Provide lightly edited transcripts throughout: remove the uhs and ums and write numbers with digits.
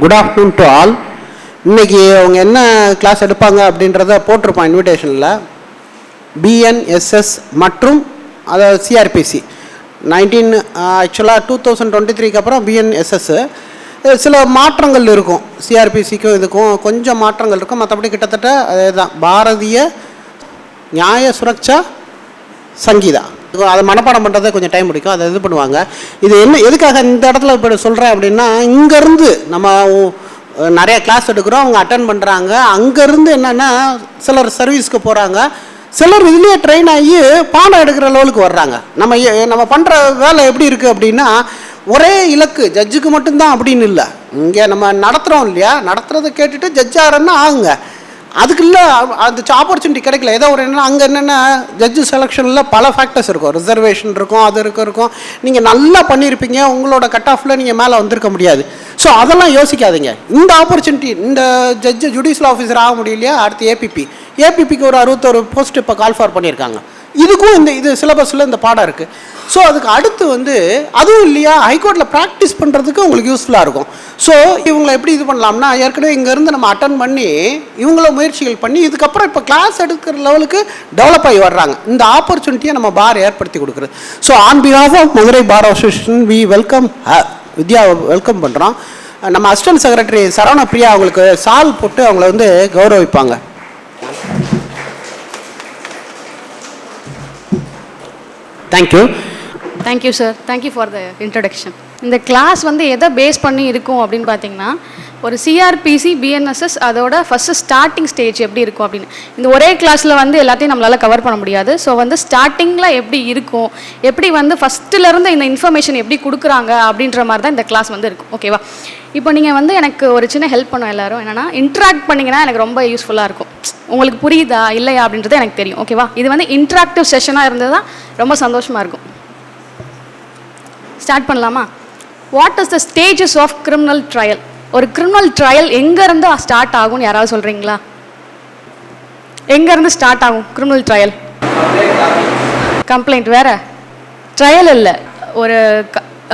Good afternoon to all. இன்றைக்கி அவங்க என்ன கிளாஸ் எடுப்பாங்க அப்படின்றத போட்டிருப்பான் இன்விடேஷனில். BNSS மற்றும் அதாவது CRPC 2023 அப்புறம் BNSS சில மாற்றங்கள் இருக்கும். CRPCக்கும் இதுக்கும் கொஞ்சம் மாற்றங்கள் இருக்கும். மற்றபடி கிட்டத்தட்ட அதே தான். பாரதிய நியாய சுரக்ஷா சங்கீதா அதை மனப்பாடம் பண்ணுறதே கொஞ்சம் டைம் பிடிக்கும். அதை இது பண்ணுவாங்க. இது என்ன எதுக்காக இந்த இடத்துல இப்போ சொல்கிறேன் அப்படின்னா, இங்கேருந்து நம்ம நிறைய கிளாஸ் எடுக்கிறோம், அவங்க அட்டன் பண்ணுறாங்க. அங்கேருந்து என்னென்னா சிலர் சர்வீஸ்க்கு போகிறாங்க, சிலர் இதுலேயே ட்ரெயின் ஆகி பாடம் எடுக்கிற லெவலுக்கு வர்றாங்க. நம்ம பண்ணுற வேலை எப்படி இருக்குது அப்படின்னா, ஒரே இலக்கு ஜட்ஜுக்கு மட்டும்தான் அப்படின்னு இல்லை. இங்கே நம்ம நடத்துகிறோம் இல்லையா, நடத்துகிறத கேட்டுட்டு ஜட்ஜ் ஆகிறன்னா ஆகுங்க. அதுக்கு இல்லை அந்த ஆப்பர்ச்சுனிட்டி கிடைக்கல. ஏதோ ஒரு என்னென்னா அங்கே என்னென்னா ஜட்ஜு செலெக்ஷனில் பல ஃபேக்டர்ஸ் இருக்கும். ரிசர்வேஷன் இருக்கும், அது இருக்கும். நீங்கள் நல்லா பண்ணியிருப்பீங்க, உங்களோட கட் ஆஃபில் நீங்கள் மேலே வந்திருக்க முடியாது. ஸோ அதெல்லாம் யோசிக்காதீங்க. இந்த ஆப்பர்ச்சுனிட்டி இந்த ஜட்ஜு ஜுடிஷியல் ஆஃபீஸர் ஆக முடியலையா, அடுத்து ஏபிபிக்கு ஒரு 61 போஸ்ட் இப்போ கால் ஃபார் பண்ணியிருக்காங்க. இதுக்கும் இது சிலபஸில் இந்த பாடம் இருக்குது. ஸோ அதுக்கு அடுத்து அதுவும் இல்லையா, ஹைகோர்ட்டில் ப்ராக்டிஸ் பண்ணுறதுக்கு உங்களுக்கு யூஸ்ஃபுல்லாக இருக்கும். ஸோ இவங்களை எப்படி இது பண்ணலாம்னா, ஏற்கனவே இங்கேருந்து நம்ம அட்டன் பண்ணி இவங்கள முயற்சிகள் பண்ணி இதுக்கப்புறம் இப்போ கிளாஸ் எடுக்கிற லெவலுக்கு டெவலப் ஆகி வர்றாங்க. இந்த ஆப்பர்ச்சுனிட்டியை நம்ம பார் ஏற்படுத்தி கொடுக்குறது. So on behalf of Madurai bar association we welcome Vidya welcome பண்ணுறோம். நம்ம அசிஸ்டன்ட் செக்ரட்டரி சரவண பிரியா அவங்களுக்கு சால் போட்டு அவங்கள கௌரவிப்பாங்க. Thank you sir. Thank you for the introduction. இந்த கிளாஸ் எதை பேஸ் பண்ணி இருக்கும் அப்படின்னு பார்த்தீங்கன்னா, ஒரு CRPC BNSS அதோட ஃபஸ்ட்டு ஸ்டார்டிங் ஸ்டேஜ் எப்படி இருக்கும் அப்படின்னு. இந்த ஒரே கிளாஸில் எல்லாத்தையும் நம்மளால் கவர் பண்ண முடியாது. ஸோ ஸ்டார்டிங்கில் எப்படி இருக்கும், எப்படி ஃபஸ்ட்டுலேருந்து இந்த இன்ஃபர்மேஷன் எப்படி கொடுக்குறாங்க அப்படின்ற மாதிரி தான் இந்த கிளாஸ் இருக்கும். ஓகேவா? இப்போ நீங்கள் எனக்கு ஒரு சின்ன ஹெல்ப் பண்ணும் எல்லோரும். என்னென்னா, இன்ட்ராக்ட் பண்ணிங்கன்னா எனக்கு ரொம்ப யூஸ்ஃபுல்லாக இருக்கும். உங்களுக்கு புரியுதா இல்லையா அப்படின்றது எனக்கு தெரியும். ஓகேவா? இது இன்ட்ராக்டிவ் செஷனாக இருந்தது தான் ரொம்ப சந்தோஷமாக இருக்கும். ஸ்டார்ட் பண்ணலாமா? What is the stages of criminal trial? ஒரு கிரிமினல் ட்ரையல் எங்கேருந்து ஸ்டார்ட் ஆகும்னு யாராவது சொல்கிறீங்களா? எங்கேருந்து ஸ்டார்ட் ஆகும் கிரிமினல் ட்ரையல்? கம்ப்ளைண்ட் வேறு, ட்ரையல் இல்லை.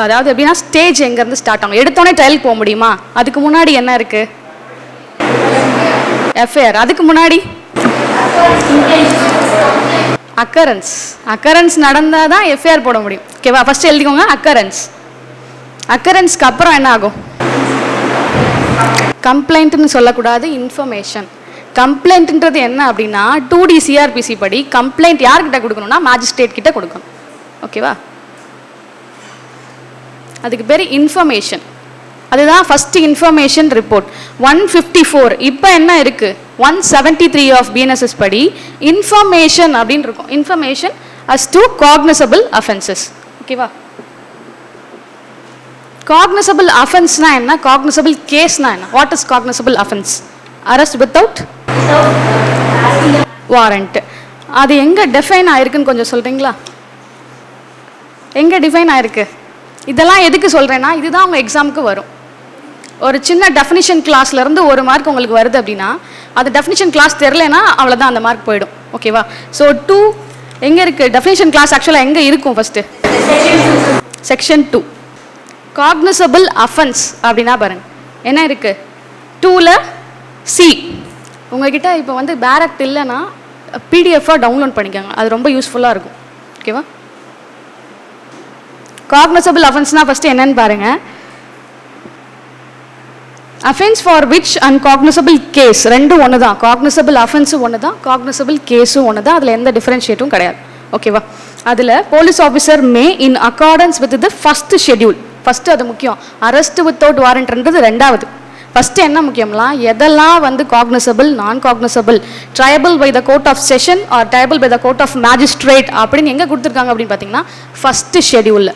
அதாவது எப்படின்னா, ஸ்டேஜ் எங்கேருந்து ஸ்டார்ட் ஆகும்? எடுத்தோடனே ட்ரையலுக்கு போக முடியுமா? அதுக்கு முன்னாடி என்ன இருக்குது? எஃப்ஐஆர். அதுக்கு முன்னாடி அக்கரன்ஸ் நடந்தால் தான் எஃப்ஐஆர் போட முடியும். ஓகேவா? ஃபஸ்ட்டு எழுதிக்கோங்க அக்கரன்ஸ்க்கு அப்புறம் என்ன ஆகும்? கம்ப்ளைண்ட்னு சொல்லக்கூடாது, இன்ஃபர்மேஷன். கம்ப்ளைண்ட்ன்றது என்ன அப்படின்னா, 2D CRPC படி கம்ப்ளைண்ட் யார்கிட்ட கொடுக்கணும்னா மேஜிஸ்ட்ரேட் கிட்ட கொடுக்கணும். ஓகேவா? அதுக்கு பேர் இன்ஃபர்மேஷன். அதுதான் ஃபஸ்ட்டு இன்ஃபர்மேஷன் ரிப்போர்ட். 154 இப்போ என்ன இருக்குது? 173 ஆஃப் BNSS படி இன்ஃபர்மேஷன் அப்படின்னு இருக்கும். Information us to cognisable offences. ஓகேவா? காக்னிசபிள் அஃபென்ஸ்னா என்ன, காக்னிசபிள் கேஸ்னா என்ன? What is cognisable offence? Arrest without warrant. அது எங்கே டிஃபைன் ஆயிருக்குன்னு கொஞ்சம் சொல்கிறீங்களா? எங்கே டிஃபைன் ஆயிருக்கு? இதெல்லாம் எதுக்கு சொல்கிறேன்னா, இதுதான் உங்கள் எக்ஸாமுக்கு வரும். ஒரு சின்ன டெஃபினிஷன் கிளாஸ்லேருந்து ஒரு மார்க் உங்களுக்கு வருது அப்படின்னா, அது டெஃபினிஷன் கிளாஸ் தெரிலனா அவ்வளோதான், அந்த மார்க் போயிடும். ஓகேவா? ஸோ 2 எங்கே இருக்குது? டெஃபினிஷன் கிளாஸ் ஆக்சுவலாக எங்கே இருக்கும்? ஃபஸ்ட்டு செக்ஷன் 2 காக்னிசபிள் அஃபென்ஸ் அப்படின்னா பாருங்கள் என்ன இருக்குது. 2ல் C. உங்கள்கிட்ட இப்போ பேரக்ட் இல்லைன்னா PDF-ஆக டவுன்லோட் பண்ணிக்கோங்க, அது ரொம்ப யூஸ்ஃபுல்லாக இருக்கும். ஓகேவா? காக்னிசபிள் அஃபென்ஸ்னால் ஃபஸ்ட்டு என்னன்னு பாருங்கள். Offence for which and cognizable case ரெண்டும் ஒன்று தான். காக்னிசபிள் அஃபென்ஸும் ஒன்று தான், காக்னிசபிள் கேஸும் ஒன்று தான். அதில் எந்த டிஃப்ரென்ஷியேட்டும் கிடையாது. ஓகேவா? அதில் police officer May in accordance with the first schedule. First அது முக்கியம். அரெஸ்ட் வித்தவுட் வாரண்ட்ன்றது ரெண்டாவது. ஃபஸ்ட்டு என்ன முக்கியம்னா, எதெல்லாம் cognizable, non cognizable, triable by the court of session or triable by the court of magistrate அப்படின்னு எங்கே கொடுத்துருக்காங்க அப்படின்னு பார்த்தீங்கன்னா, ஃபஸ்ட்டு ஷெட்யூலில்.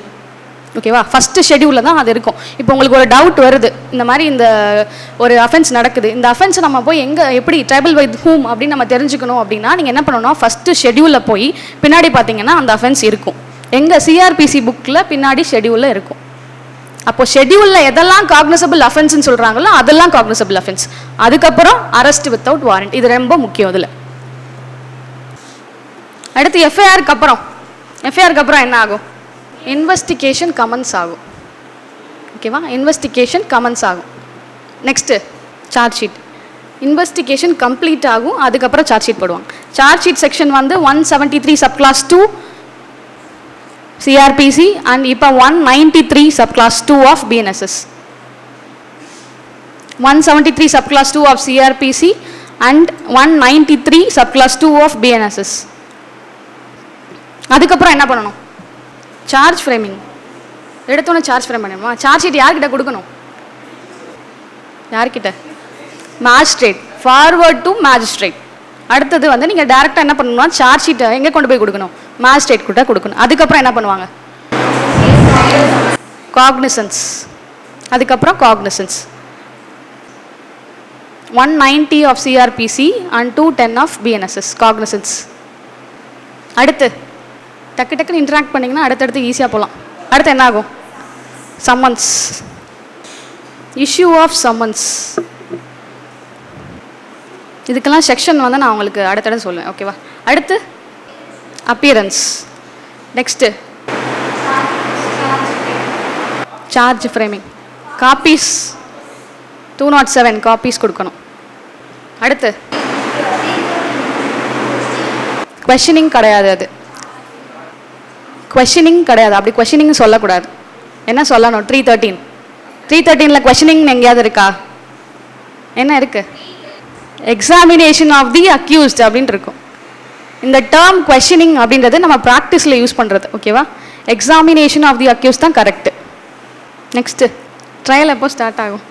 ஓகேவா? ஃபஸ்ட்டு ஷெட்யூலில் தான் அது இருக்கும். இப்போ உங்களுக்கு ஒரு டவுட் வருது, இந்த மாதிரி இந்த ஒரு அஃபென்ஸ் நடக்குது, இந்த அஃபென்ஸ் நம்ம போய் எப்படி ட்ரைபல் பை ஹூம் அப்படின்னு நம்ம தெரிஞ்சுக்கணும் அப்படின்னா, நீங்கள் என்ன பண்ணணும்னா, ஃபஸ்ட்டு ஷெட்யூலில் போய் பின்னாடி பார்த்தீங்கன்னா அந்த அஃபென்ஸ் இருக்கும். எங்கள் CRPC புக்கில் பின்னாடி ஷெட்யூலில் இருக்கும். அப்போது ஷெட்யூலில் எதெல்லாம் காக்னிசபிள் அஃபென்ஸ்ன்னு சொல்கிறாங்களோ அதெல்லாம் காக்னிசபிள் அஃபென்ஸ். அதுக்கப்புறம் அரெஸ்ட் வித்தவுட் வாரண்ட். இது ரொம்ப முக்கியம். இதில் அடுத்து எஃப்ஐஆருக்கு அப்புறம் என்ன ஆகும்? இன்வெஸ்டிகேஷன் கமெண்ட்ஸ் ஆகும். ஓகேவா? இன்வெஸ்டிகேஷன் கமெண்ட்ஸ் ஆகும். Next charge sheet. Investigation complete ஆகும், அதுக்கப்புறம் சார்ஜ் ஷீட் போடுவாங்க. சார்ஜ் ஷீட் செக்ஷன் வந்து 173 சப்கிளாஸ் 2 CRPC அண்ட் இப்போ 193 subclass 2 of BNSS. 173 subclass 2 of CRPC and 193 subclass 2 of BNSS. அதுக்கப்புறம் என்ன பண்ணணும்? Charge framing. எடுத்தோன்னே சார்ஜ் ஃப்ரேம் பண்ணணுமா? சார்ஜ் ஷீட் யார்கிட்ட கொடுக்கணும்? யார்கிட்ட? மேஜிஸ்ட்ரேட். Forward to magistrate. அடுத்தது வந்து நீங்கள் டேரெக்டாக என்ன பண்ணணும்னா சார்ஜ் ஷீட்டை எங்கே கொண்டு போய் கொடுக்கணும்? மேஜிஸ்ட்ரேட் கிட்ட கொடுக்கணும். அதுக்கப்புறம் என்ன பண்ணுவாங்க? காக்னிசன்ஸ். அதுக்கப்புறம் cognisance 190 of CRPC and 210 of BNSS cognizance. அடுத்து டக்குன்னு இன்டராக்ட் பண்ணிங்கன்னா அடுத்தடுத்து ஈஸியாக போகலாம். அடுத்து என்ன ஆகும்? சம்மன்ஸ். Issue of summons. இதுக்கெல்லாம் செக்ஷன் வந்து நான் உங்களுக்கு அடுத்தடுத்து சொல்லுவேன். ஓகேவா? அடுத்து appearance. Next charge framing. Copies 207 copies கொடுக்கணும். அடுத்து கொஷனிங் கிடையாது. அது கொஷனிங் கிடையாது. அப்படி கொஷனிங் சொல்லக்கூடாது. என்ன சொல்லணும்? 313 கொஷனிங் எங்கேயாவது இருக்கா? என்ன இருக்கு? எக்ஸாமினேஷன் ஆஃப் தி அக்யூஸ்ட் அப்படின்னு இருக்கும். இந்த டேர்ம் கொஷனிங் அப்படின்றது நம்ம ப்ராக்டிஸில் யூஸ் பண்ணுறது. ஓகேவா? எக்ஸாமினேஷன் ஆஃப் தி அக்யூஸ்ட் தான் கரெக்டு. நெக்ஸ்ட்டு ட்ரையல் எப்போ ஸ்டார்ட் ஆகும்?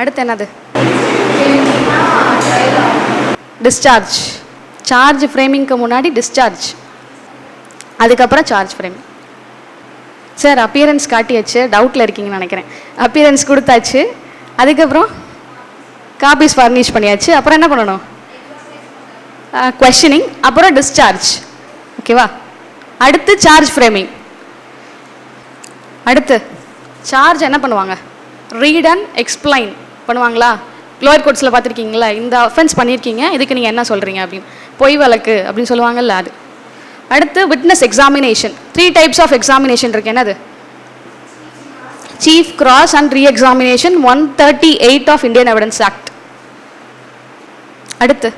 அடுத்து என்னது? டிஸ்சார்ஜ். சார்ஜ் ஃப்ரேமிங்க்கு முன்னாடி டிஸ்சார்ஜ், அதுக்கப்புறம் சார்ஜ் ஃப்ரேமிங். சார் அப்பியரன்ஸ் காட்டியாச்சு, டவுட்டில் இருக்கீங்கன்னு நினைக்கிறேன். அப்பியரன்ஸ் கொடுத்தாச்சு, அதுக்கப்புறம் காப்பீஸ் ஃபர்னிஷ் பண்ணியாச்சு. அப்புறம் என்ன பண்ணணும்? கொஷனிங், அப்புறம் டிஸ்சார்ஜ். ஓகேவா? அடுத்து சார்ஜ் ஃப்ரேமிங். அடுத்து சார்ஜ் என்ன பண்ணுவாங்க? ரீட் அண்ட் எக்ஸ்பிளைன் பண்ணுவாங்களா? லோயர் கோர்ட்ஸில் பார்த்துருக்கீங்களா? இந்த அஃபென்ஸ் பண்ணியிருக்கீங்க, இதுக்கு நீங்கள் என்ன சொல்கிறீங்க அப்படின்னு, பொய் வழக்கு அப்படின்னு சொல்லுவாங்கல்ல அது. அடுத்து witness examination. 3 types of examination இருக்குது. என்னது? Chief, cross and re examination 138 of Indian evidence act. அடுத்து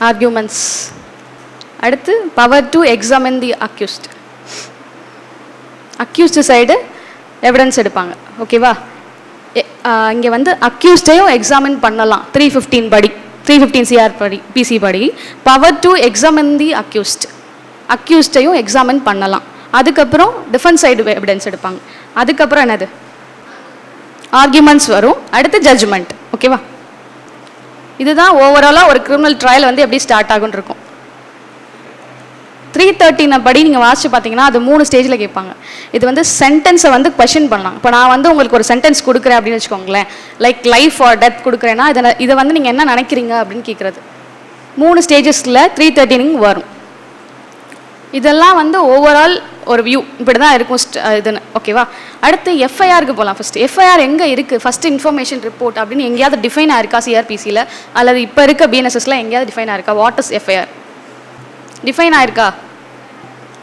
ஆர்கியூமெண்ட்ஸ். அடுத்து power to examine the accused. Accused side evidence எடுப்பாங்க. ஓகேவா? இங்கே வந்து அக்யூஸ்டையும் எக்ஸாமின் பண்ணலாம். 315 படி, 315 CR படி, பிசி படி power to examine the accused. அக்யூஸ்டையும் எக்ஸாமின் பண்ணலாம். அதுக்கப்புறம் டிஃபென்ஸ் சைடு எவிடன்ஸ் எடுப்பாங்க. அதுக்கப்புறம் என்னது? ஆர்கியூமெண்ட்ஸ் வரும். அடுத்து ஜட்ஜ்மெண்ட். ஓகேவா? இதுதான் ஓவராலாக ஒரு கிரிமினல் ட்ரையல் வந்து எப்படி ஸ்டார்ட் ஆகுன்னு இருக்கும். 313 படி நீங்கள் வாசிச்சு பார்த்தீங்கன்னா அது 3 ஸ்டேஜில் கேட்பாங்க. இது வந்து சென்டென்ஸை வந்து கொஷின் பண்ணலாம். இப்போ நான் வந்து உங்களுக்கு ஒரு சென்டென்ஸ் கொடுக்குறேன் அப்படின்னு வச்சுக்கோங்களேன், லைக் லைஃப் ஆர் டெத் கொடுக்குறேன்னா இதை வந்து நீங்கள் என்ன நினைக்கிறீங்க அப்படின்னு கேட்குறது. 3 ஸ்டேஜஸில் 313 வரும். இதெல்லாம் வந்து ஓவரால் ஒரு வியூ இப்படி தான் இருக்கும் இதுன்னு. ஓகேவா? அடுத்து எஃப்ஐஆருக்கு போகலாம். ஃபஸ்ட்டு எஃப்ஐஆர் எங்கே இருக்குது? ஃபஸ்ட்டு இன்ஃபர்மேஷன் ரிப்போர்ட் அப்படின்னு எங்கேயாவது டிஃபைன் ஆயிருக்கா சிஆர்பிசியில்? அல்லது இப்போ இருக்க பிஎன்எஸ்எஸ்ல எங்கேயாவது டிஃபைன் ஆயிருக்கா? What is FIR? டிஃபைன் ஆயிருக்கா?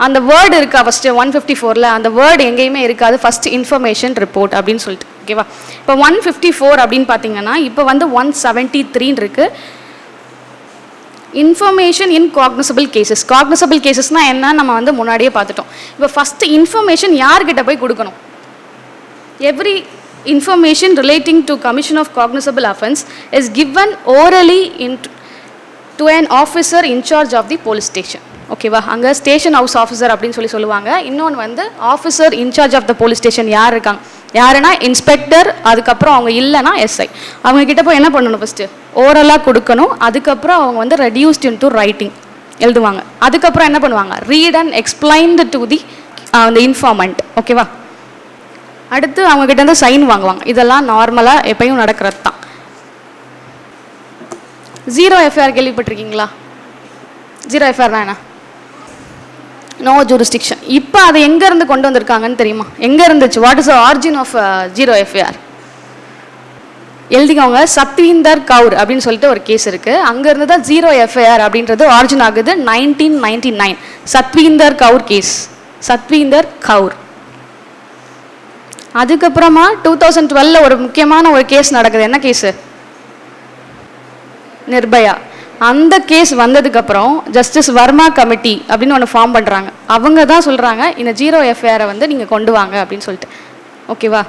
அந்த வேர்டு இருக்கா? ஃபஸ்ட்டு 154ல் அந்த வேர்டு எங்கேயுமே இருக்காது. ஃபஸ்ட்டு இன்ஃபர்மேஷன் ரிப்போர்ட் அப்படின்னு சொல்லிட்டு. ஓகேவா? இப்போ 154 அப்படின்னு பார்த்தீங்கன்னா இப்போ வந்து 173 இருக்குது. Information in cognizable cases. Cognizable கேசஸ்னால் என்ன நம்ம வந்து முன்னாடியே பார்த்துட்டோம். இப்போ ஃபஸ்ட்டு இன்ஃபர்மேஷன் யார்கிட்ட போய் கொடுக்கணும்? Every information relating to commission of cognizable offence is given orally into an officer in charge of the police station. ஓகேவா? அங்கே ஸ்டேஷன் ஹவுஸ் ஆஃபீஸர் அப்படின்னு சொல்லுவாங்க. இன்னொன்று வந்து officer in charge of the police station யார் இருக்காங்க? யாருன்னா இன்ஸ்பெக்டர். அதுக்கப்புறம் அவங்க இல்லைன்னா எஸ்ஐ. அவங்க கிட்ட போய் என்ன பண்ணணும்? ஃபஸ்ட்டு ஓரலாக கொடுக்கணும். அதுக்கப்புறம் அவங்க வந்து ரெடியூஸ்ட் இன் டு ரைட்டிங் எழுதுவாங்க. அதுக்கப்புறம் என்ன பண்ணுவாங்க? Read and explained to the அந்த இன்ஃபார்மண்ட். ஓகேவா? அடுத்து அவங்க கிட்ட இருந்து சைன் வாங்குவாங்க. இதெல்லாம் நார்மலாக எப்பயும் நடக்கிறது தான். 0 எஃப்ஐஆர் கேள்விப்பட்டிருக்கீங்களா? 0 எஃப்ஐஆர்னா என்ன? No jurisdiction. இப்போ அதை எங்கேருந்து கொண்டு வந்திருக்காங்கன்னு தெரியுமா? எங்கே இருந்துச்சு? What is the origin of 0 FIR? எழுதிக்கோங்க. சத்வீந்தர் கவுர் அப்படின்னு சொல்லிட்டு ஒரு கேஸ் இருக்குது. அங்கேருந்து தான் 0 எஃப்ஐஆர் அப்படின்றது ஆரிஜின் ஆகுது. 1999 சத்வீந்தர் கவுர் கேஸ். சத்வீந்தர் கவுர். அதுக்கப்புறமா 2012 ஒரு முக்கியமான ஒரு கேஸ் நடக்குது. என்ன கேஸு? நிர்பயா. அந்த கேஸ் வந்ததுக்கப்புறம் ஜஸ்டிஸ் வர்மா கமிட்டி அப்படின்னு ஒன்று ஃபார்ம் பண்ணுறாங்க. அவங்க தான் சொல்கிறாங்க இந்த 0 எஃப்ஐஆரை வந்து நீங்கள் கொண்டு வாங்க அப்படின்னு சொல்லிட்டு. ஓகேவா?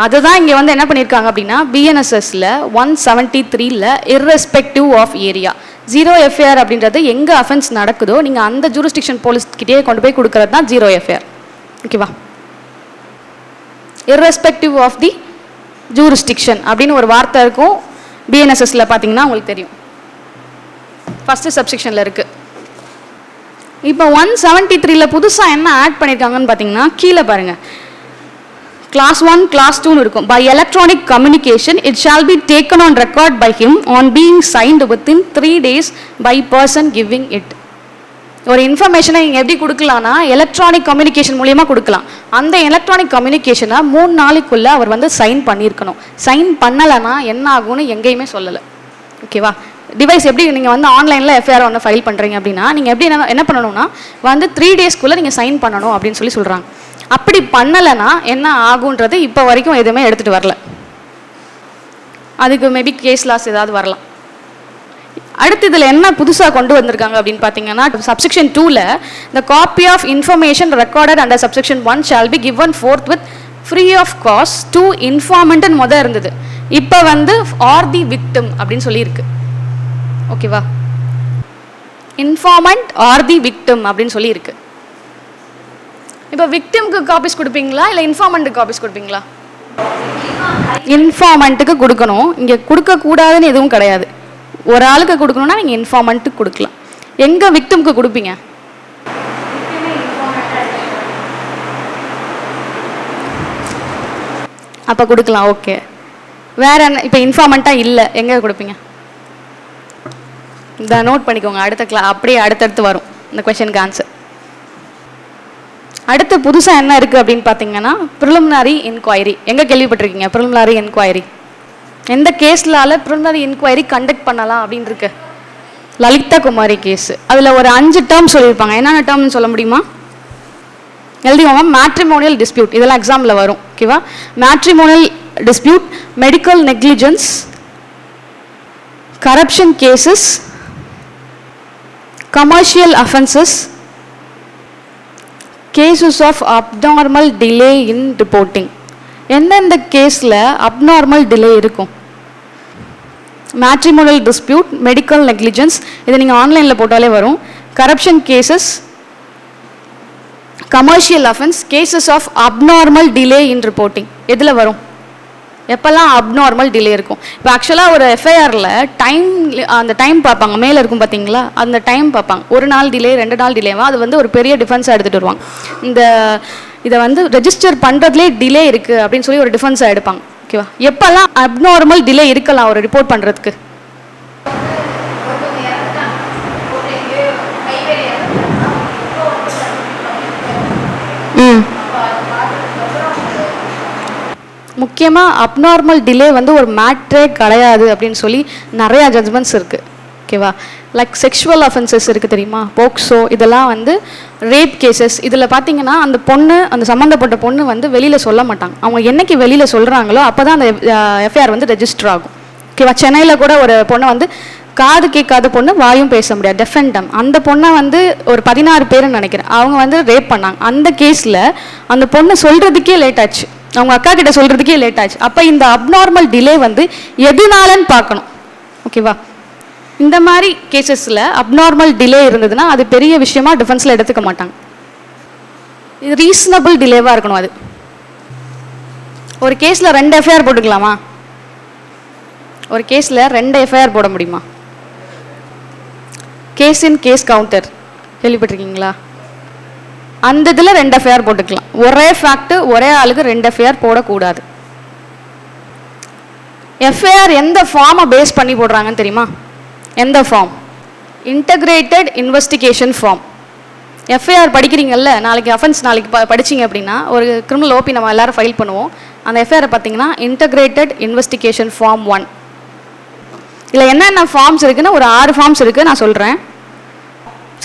அதுதான் இங்கே வந்து என்ன பண்ணியிருக்காங்க அப்படின்னா BNSSல 173ல் irrespective ஆஃப் ஏரியா 0 எஃப்ஐஆர் அப்படின்றது எங்கே அஃபென்ஸ் நடக்குதோ நீங்கள் அந்த ஜூரிஸ்டிக்ஷன் போலீஸ்கிட்டே கொண்டு போய் கொடுக்கறது தான் 0 எஃப்ஐஆர். ஓகேவா? irrespective ஆஃப் தி ஜூரிஸ்டிக்ஷன் அப்படின்னு ஒரு வார்த்தை இருக்கும். BNSSல பார்த்தீங்கன்னா உங்களுக்கு தெரியும், ஃபஸ்ட்டு சப்செக்ஷனில் இருக்குது. இப்போ 173ல் புதுசாக என்ன ஆட் பண்ணியிருக்காங்கன்னு பார்த்தீங்கன்னா கீழே பாருங்கள், Class 1, Class 2 இருக்கும். By electronic communication, it shall be taken on record by him on being signed within 3 days by person giving it. ஒரு இன்ஃபர்மேஷனை நீங்கள் எப்படி கொடுக்கலாம்னா எலக்ட்ரானிக் கம்யூனிகேஷன் மூலியமாக கொடுக்கலாம். அந்த எலக்ட்ரானிக் கம்யூனிகேஷனை 3 நாளைக்குள்ளே அவர் வந்து சைன் பண்ணியிருக்கணும். சைன் பண்ணலைன்னா என்ன ஆகும்னு எங்கேயுமே சொல்லலை. ஓகேவா? டிவைஸ் எப்படி நீங்கள் வந்து ஆன்லைனில் எஃப்ஐஆர் ஒன்று ஃபைல் பண்ணுறீங்க அப்படின்னா நீங்கள் எப்படி என்ன பண்ணணும்னா வந்து 3 டேஸ்க்குள்ளே நீங்கள் சைன் பண்ணணும் அப்படின்னு சொல்கிறாங்க. அப்படி பண்ணலைன்னா என்ன ஆகுன்றது இப்போ வரைக்கும் எதுவுமே எடுத்துகிட்டு வரல. அதுக்கு மேபி கேஸ் லாஸ் ஏதாவது வரலாம். அடுத்து இதில் என்ன புதுசாக கொண்டு வந்திருக்காங்க அப்படின்னு பார்த்தீங்கன்னா சப்செக்ஷன் 2ல் the copy of information recorded under subsection 1 shall be given forthwith free of cost to informant முதல் இருந்தது. இப்போ வந்து or the victim அப்படின்னு சொல்லியிருக்கு. ஓகேவா? இன்ஃபார்மண்ட் ஆர் தி விக்டிம் அப்படின்னு சொல்லியிருக்கு. இப்போ விக்டிம்க்கு காப்பீஸ் கொடுப்பீங்களா இல்லை இன்ஃபார்மண்ட்டுக்கு காப்பீஸ் கொடுப்பீங்களா? இன்ஃபார்மண்ட்டுக்கு கொடுக்கணும். இங்கே கொடுக்கக்கூடாதுன்னு எதுவும் கிடையாது. ஒரு ஆளுக்கு கொடுக்கணும்னா நீங்கள் இன்ஃபார்மண்ட்டுக்கு கொடுக்கலாம். எங்கே விக்டிம்க்கு கொடுப்பீங்க? அப்போ கொடுக்கலாம். ஓகே, வேற என்ன? இப்போ இன்ஃபார்மண்ட்டாக இல்லை, எங்கே கொடுப்பீங்க? இதை நோட் பண்ணிக்கோங்க. அப்படியே அடுத்தடுத்து வரும் இந்த கொஷனுக்கு ஆன்சர். அடுத்து புதுசாக என்ன இருக்குது அப்படின்னு பார்த்தீங்கன்னா ப்ரிலிமினரி என்கொயரி. எங்கே கேள்விப்பட்டிருக்கீங்க ப்ரிலிமினரி என்கொயரி? எந்த கேஸ்லால் ப்ரிலிமினரி என்கொயரி கண்டக்ட் பண்ணலாம் அப்படின்னு இருக்கு? லலிதா குமாரி கேஸ். அதில் ஒரு 5 டேர்ம் சொல்லியிருப்பாங்க. என்னென்ன டேர்ம்னு சொல்ல முடியுமா? எழுதிவாங்க. மேட்ரிமோனியல் டிஸ்பியூட், இதெல்லாம் எக்ஸாமில் வரும். ஓகேவா? Matrimonial dispute, medical negligence, corruption cases, commercial offenses, cases of abnormal delay in reporting. எந்தெந்த கேஸில் அப்நார்மல் டிலே இருக்கும்? மேட்ரிமோனியல் டிஸ்பியூட், மெடிக்கல் நெக்லிஜென்ஸ், இதை நீங்கள் ஆன்லைனில் போட்டாலே வரும். Corruption cases, commercial offence, cases of abnormal delay in reporting. எதில் வரும்? எப்போல்லாம் அப்நார்மல் டிலே இருக்கும்? இப்போ ஆக்சுவலாக ஒரு எஃப்ஐஆரில் அந்த டைம் பார்ப்பாங்க, மேலே இருக்கும் பார்த்தீங்களா, அந்த டைம் பார்ப்பாங்க. 1 நாள் டிலே, 2 நாள் டிலேவா, அது வந்து ஒரு பெரிய டிஃபென்ஸாக எடுத்துகிட்டு வருவாங்க. இதை வந்து ரெஜிஸ்டர் பண்ணுறதுலே டிலே இருக்குது அப்படின்னு சொல்லி ஒரு டிஃபென்ஸாக எடுப்பாங்க. ஓகேவா? எப்போல்லாம் அப்நார்மல் டிலே இருக்கலாம் ஒரு ரிப்போர்ட் பண்ணுறதுக்கு? முக்கியமாக அப்நார்மல் டிலே வந்து ஒரு மேட்ரே கிடையாது அப்படின்னு சொல்லி நிறையா ஜட்ஜ்மெண்ட்ஸ் இருக்குது. ஓகேவா? லைக் செக்ஷுவல் அஃபென்சஸ் இருக்குது தெரியுமா, போக்சோ, இதெல்லாம் வந்து ரேப் கேசஸ். இதில் பார்த்தீங்கன்னா அந்த சம்மந்தப்பட்ட பொண்ணு வந்து வெளியில் சொல்ல மாட்டாங்க. அவங்க என்னைக்கு வெளியில் சொல்கிறாங்களோ அப்போ தான் அந்த எஃப்ஐஆர் வந்து ரெஜிஸ்டர் ஆகும். ஓகேவா? சென்னையில் கூட ஒரு பொண்ணை வந்து காது கேட்காத பொண்ணு, வாயும் பேச முடியாது, டெஃப் அண்ட் டம், அந்த பொண்ணை வந்து ஒரு 16 பேருன்னு நினைக்கிறேன், அவங்க வந்து ரேப் பண்ணாங்க. அந்த கேஸில் அந்த பொண்ணை சொல்கிறதுக்கே லேட் ஆச்சு, அவங்க அக்கா கிட்ட சொல்கிறதுக்கே லேட் ஆச்சு. அப்போ இந்த அப்நார்மல் டிலே வந்து எதுனாலன்னு பார்க்கணும். ஓகேவா? இந்த மாதிரி கேசஸில் அப்நார்மல் டிலே இருந்ததுன்னா அது பெரிய விஷயமா டிஃபென்ஸில் எடுத்துக்க மாட்டாங்க. இது ரீசனபிள் டிலேவாக இருக்கணும். அது ஒரு கேஸில் 2 எஃப்ஐஆர் போட்டுக்கலாமா? ஒரு கேஸில் 2 எஃப்ஐஆர் போட முடியுமா? கேஸ் இன் கேஸ் கவுண்டர் கேள்விப்பட்டிருக்கீங்களா? அந்த இதில் 2 எஃப்ஐஆர் போட்டுக்கலாம். ஒரே ஃபேக்ட் ஒரே ஆளுக்கு 2 எஃப்ஐஆர் போடக்கூடாது. எஃப்ஐஆர் எந்த ஃபார்மை பேஸ் பண்ணி போடுறாங்கன்னு தெரியுமா? எந்த form? Integrated investigation form. FIR படிக்கிறீங்கல்ல, நாளைக்கு அஃபென்ஸ் நாளைக்கு படிச்சிங்க அப்படின்னா ஒரு கிரிமினல் ஓபி நம்ம எல்லாரும் ஃபைல் பண்ணுவோம். அந்த எஃப்ஐஆரை பார்த்தீங்கன்னா இன்டகிரேட்டட் இன்வெஸ்டிகேஷன் ஃபார்ம் 1. இதில் என்னென்ன ஃபார்ம்ஸ் இருக்குன்னு ஒரு 6 ஃபார்ம்ஸ் இருக்குது, நான் சொல்கிறேன்.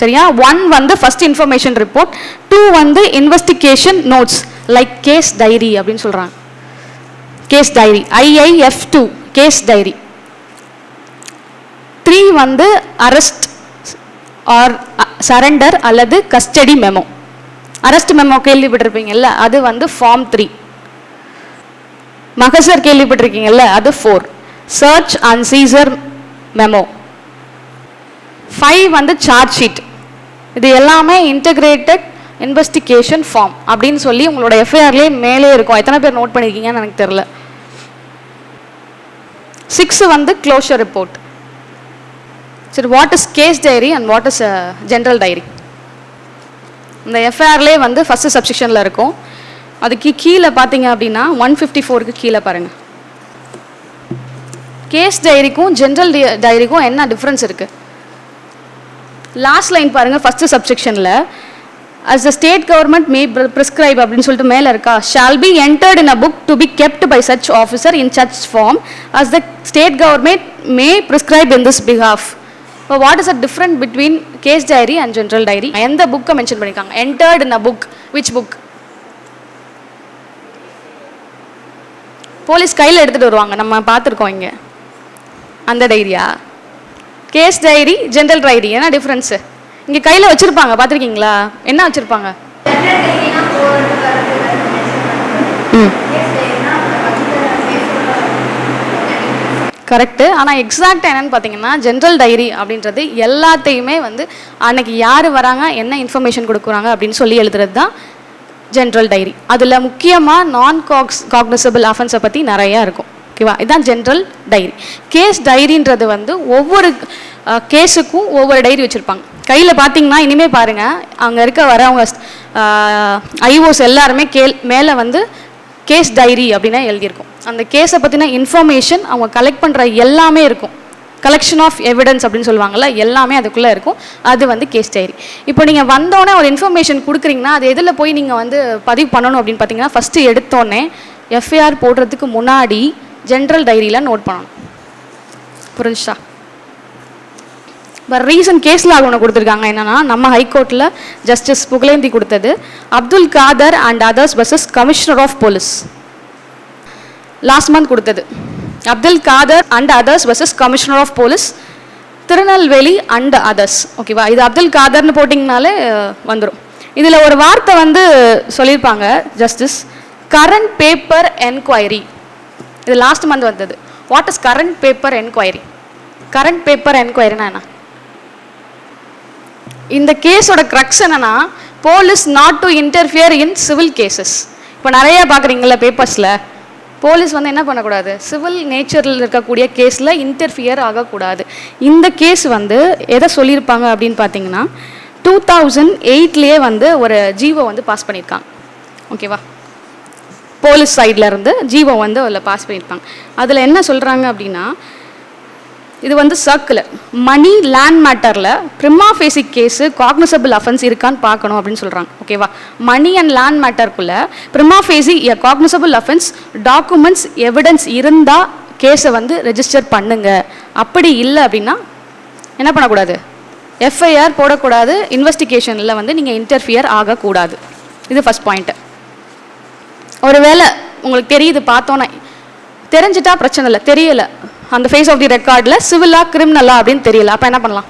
சரியா? 1 வந்து ஃபர்ஸ்ட் இன்ஃபர்மேஷன் ரிப்போர்ட், 2 வந்து investigation notes like case diary அப்படின்னு சொல்கிறாங்க. Case diary. IIF2 case diary. 3 வந்து அரெஸ்ட் ஆர் சரண்டர் அல்லது கஸ்டடி மெமோ. அரெஸ்ட் மெமோ கேள்விப்பட்டிருப்பீங்கல்ல, அது வந்து ஃபார்ம் 3. மகசர் கேள்விப்பட்டிருக்கீங்கல்ல, அது 4. Search and Caesar memo. 5 வந்து சார்ஜ் ஷீட். இது எல்லாமே இன்டகிரேட்டட் இன்வெஸ்டிகேஷன் ஃபார்ம் அப்படின்னு சொல்லி உங்களோட எஃப்ஐஆர்லேயே மேலே இருக்கும். எத்தனை பேர் நோட் பண்ணியிருக்கீங்கன்னு எனக்கு தெரியல. 6 வந்து க்ளோஷர் ரிப்போர்ட். சரி, what is case diary and what is general diary? இந்த எஃப்ஐஆர்லேயே வந்து ஃபஸ்ட்டு சப்செக்ஷனில் இருக்கும். அதுக்கு கீழே பார்த்தீங்க அப்படின்னா 154க்கு கீழே பாருங்கள். கேஸ் டைரிக்கும் ஜென்ரல் டைரிக்கும் என்ன டிஃப்ரென்ஸ் இருக்குது? லாஸ்ட் லைன் பாருங்கள், first சப்செக்ஷனில் as the state government may prescribe அப்படின்னு சொல்லிட்டு மேலே இருக்கா, shall be entered in a book to be kept by such officer in such form as the state government may prescribe in this behalf. So what is the difference between case diary and general diary? எந்த புக்கை mention பண்ணியிருக்காங்க? entered in a book. which book? Police கையில் எடுத்துகிட்டு வருவாங்க, நம்ம பார்த்துருக்கோம் இங்கே, அந்த டைரியா? கேஸ் டைரி ஜென்ரல் டைரி என்ன டிஃப்ரென்ஸு? இங்கே கையில் வச்சுருப்பாங்க, பார்த்துருக்கீங்களா? என்ன வச்சுருப்பாங்க? கரெக்டு. ஆனால் எக்ஸாக்டாக என்னென்னு பார்த்தீங்கன்னா, ஜென்ரல் டைரி அப்படின்றது எல்லாத்தையுமே வந்து அன்னைக்கு யார் வராங்க, என்ன இன்ஃபர்மேஷன் கொடுக்குறாங்க அப்படின்னு சொல்லி எழுதுறது தான் ஜென்ரல் டைரி. அதில் முக்கியமாக காக்னிசபிள் அஃபென்ஸை பற்றி நிறையா இருக்கும். ஓகேவா? இதுதான் ஜென்ரல் டைரி. கேஸ் டைரின்றது வந்து ஒவ்வொரு கேஸுக்கும் ஒவ்வொரு டைரி வச்சுருப்பாங்க. கையில் பார்த்தீங்கன்னா இனிமேல் பாருங்கள், அங்கே இருக்க வரவங்க ஐஓஸ் எல்லாருமே மேலே வந்து கேஸ் டைரி அப்படின்னா எழுதியிருக்கும். அந்த கேஸை பற்றின இன்ஃபர்மேஷன் அவங்க கலெக்ட் பண்ணுற எல்லாமே இருக்கும். கலெக்ஷன் ஆஃப் எவிடன்ஸ் அப்படின்னு சொல்லுவாங்கள்ல, எல்லாமே அதுக்குள்ளே இருக்கும். அது வந்து கேஸ் டைரி. இப்போ நீங்கள் வந்தோடனே ஒரு இன்ஃபர்மேஷன் கொடுக்குறீங்கன்னா, அது எதில் போய் நீங்கள் வந்து பதிவு பண்ணணும் அப்படின்னு பார்த்தீங்கன்னா, ஃபஸ்ட்டு எடுத்தோடனே எஃப்ஐஆர் போடுறதுக்கு முன்னாடி ஜென்ரல் டைரியில் நோட் பண்ணணும். புரிஞ்சுச்சா? இப்போ ரீசன்ட் கேஸில் ஒன்று கொடுத்துருக்காங்க. என்னென்னா, நம்ம ஹைகோர்ட்டில் ஜஸ்டிஸ் புகழேந்தி கொடுத்தது Abdul Kadar and others versus commissioner of police. Last month கொடுத்தது Abdul Kadar and others versus commissioner of police, Tirunelveli and others. ஓகேவா? இது அப்துல் காதர்னு போட்டிங்கனாலே வந்துடும். இதில் ஒரு வார்த்தை வந்து சொல்லியிருப்பாங்க ஜஸ்டிஸ், கரண்ட் பேப்பர் என்கொயரி. இது லாஸ்ட் மந்த் வந்தது. What is current paper enquiry? Current paper என்கொயரினா என்ன? இந்த கேஸோட க்ரக்ஸ் என்னன்னா, police not to interfere in civil cases. இப்போ நிறையா பார்க்குறீங்களா பேப்பர்ஸில், போலீஸ் வந்து என்ன பண்ணக்கூடாது, சிவில் நேச்சரில் இருக்கக்கூடிய கேஸில் இன்டர்ஃபியர் ஆகக்கூடாது. இந்த கேஸ் வந்து எதை சொல்லியிருப்பாங்க அப்படின்னு பார்த்தீங்கன்னா, 2008லேயே வந்து ஒரு ஜீவோ வந்து பாஸ் பண்ணியிருக்காங்க. ஓகேவா? போலீஸ் சைடில் இருந்து ஜீவோ வந்து அதில் பாஸ் பண்ணியிருப்பாங்க. அதில் என்ன சொல்கிறாங்க அப்படின்னா, இது வந்து சர்க்குலர் மணி லேண்ட் மேட்டரில் prima facie case cognizable offence இருக்கான்னு பார்க்கணும் அப்படின்னு சொல்கிறாங்க. ஓகேவா? மணி அண்ட் லேண்ட் மேட்டருக்குள்ளே prima facie cognizable offence documents evidence இருந்தால் கேஸை வந்து ரெஜிஸ்டர் பண்ணுங்க. அப்படி இல்லை அப்படின்னா என்ன பண்ணக்கூடாது, எஃப்ஐஆர் போடக்கூடாது, இன்வெஸ்டிகேஷனில் வந்து நீங்கள் இன்டர்ஃபியர் ஆகக்கூடாது. இது ஃபஸ்ட் பாயிண்ட்டு. ஒரு வேளை உங்களுக்கு தெரியுது, பார்த்தோன்னே தெரிஞ்சிட்டா பிரச்சனை இல்லை, தெரியலை, அந்த ஃபேஸ் ஆஃப் தி ரெக்கார்டில் சிவிலா கிரிமினலா அப்படின்னு தெரியல, அப்போ என்ன பண்ணலாம்?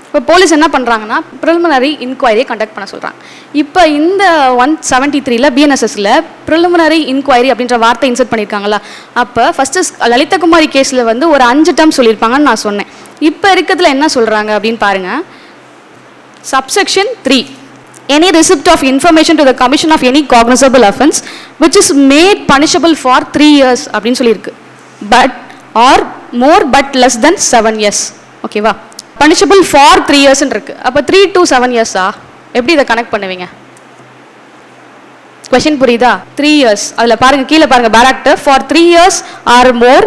இப்போ போலீஸ் என்ன பண்ணுறாங்கன்னா, ப்ரிலிமினரி இன்கொயரியை கண்டக்ட் பண்ண சொல்கிறாங்க. இப்போ இந்த 173ல் BNSSல ப்ரிலிமினரி இன்கொயரி அப்படின்ற வார்த்தை இன்சர்ட் பண்ணியிருக்காங்களா? அப்போ ஃபஸ்ட்டு லலிதகுமாரி கேஸில் வந்து ஒரு 5 டேர்ம் சொல்லியிருப்பாங்கன்னு நான் சொன்னேன். இப்போ இருக்கிறதுல என்ன சொல்கிறாங்க அப்படின்னு பாருங்கள். Subsection 3, any receipt of information to the commission of any cognizable offense which is made punishable for 3 years அப்படின்னு சொல்லியிருக்கு. but or more but less than 7 years. ஓகேவா? punishable for 3 years இருக்கு. அப்போ 3 to 7 years எப்படி இதை கனெக்ட் பண்ணுவீங்க? Question புரியுதா? 3 years அதில் பாருங்க, கீழே பாருங்க, பேராக்டர் for 3 years or more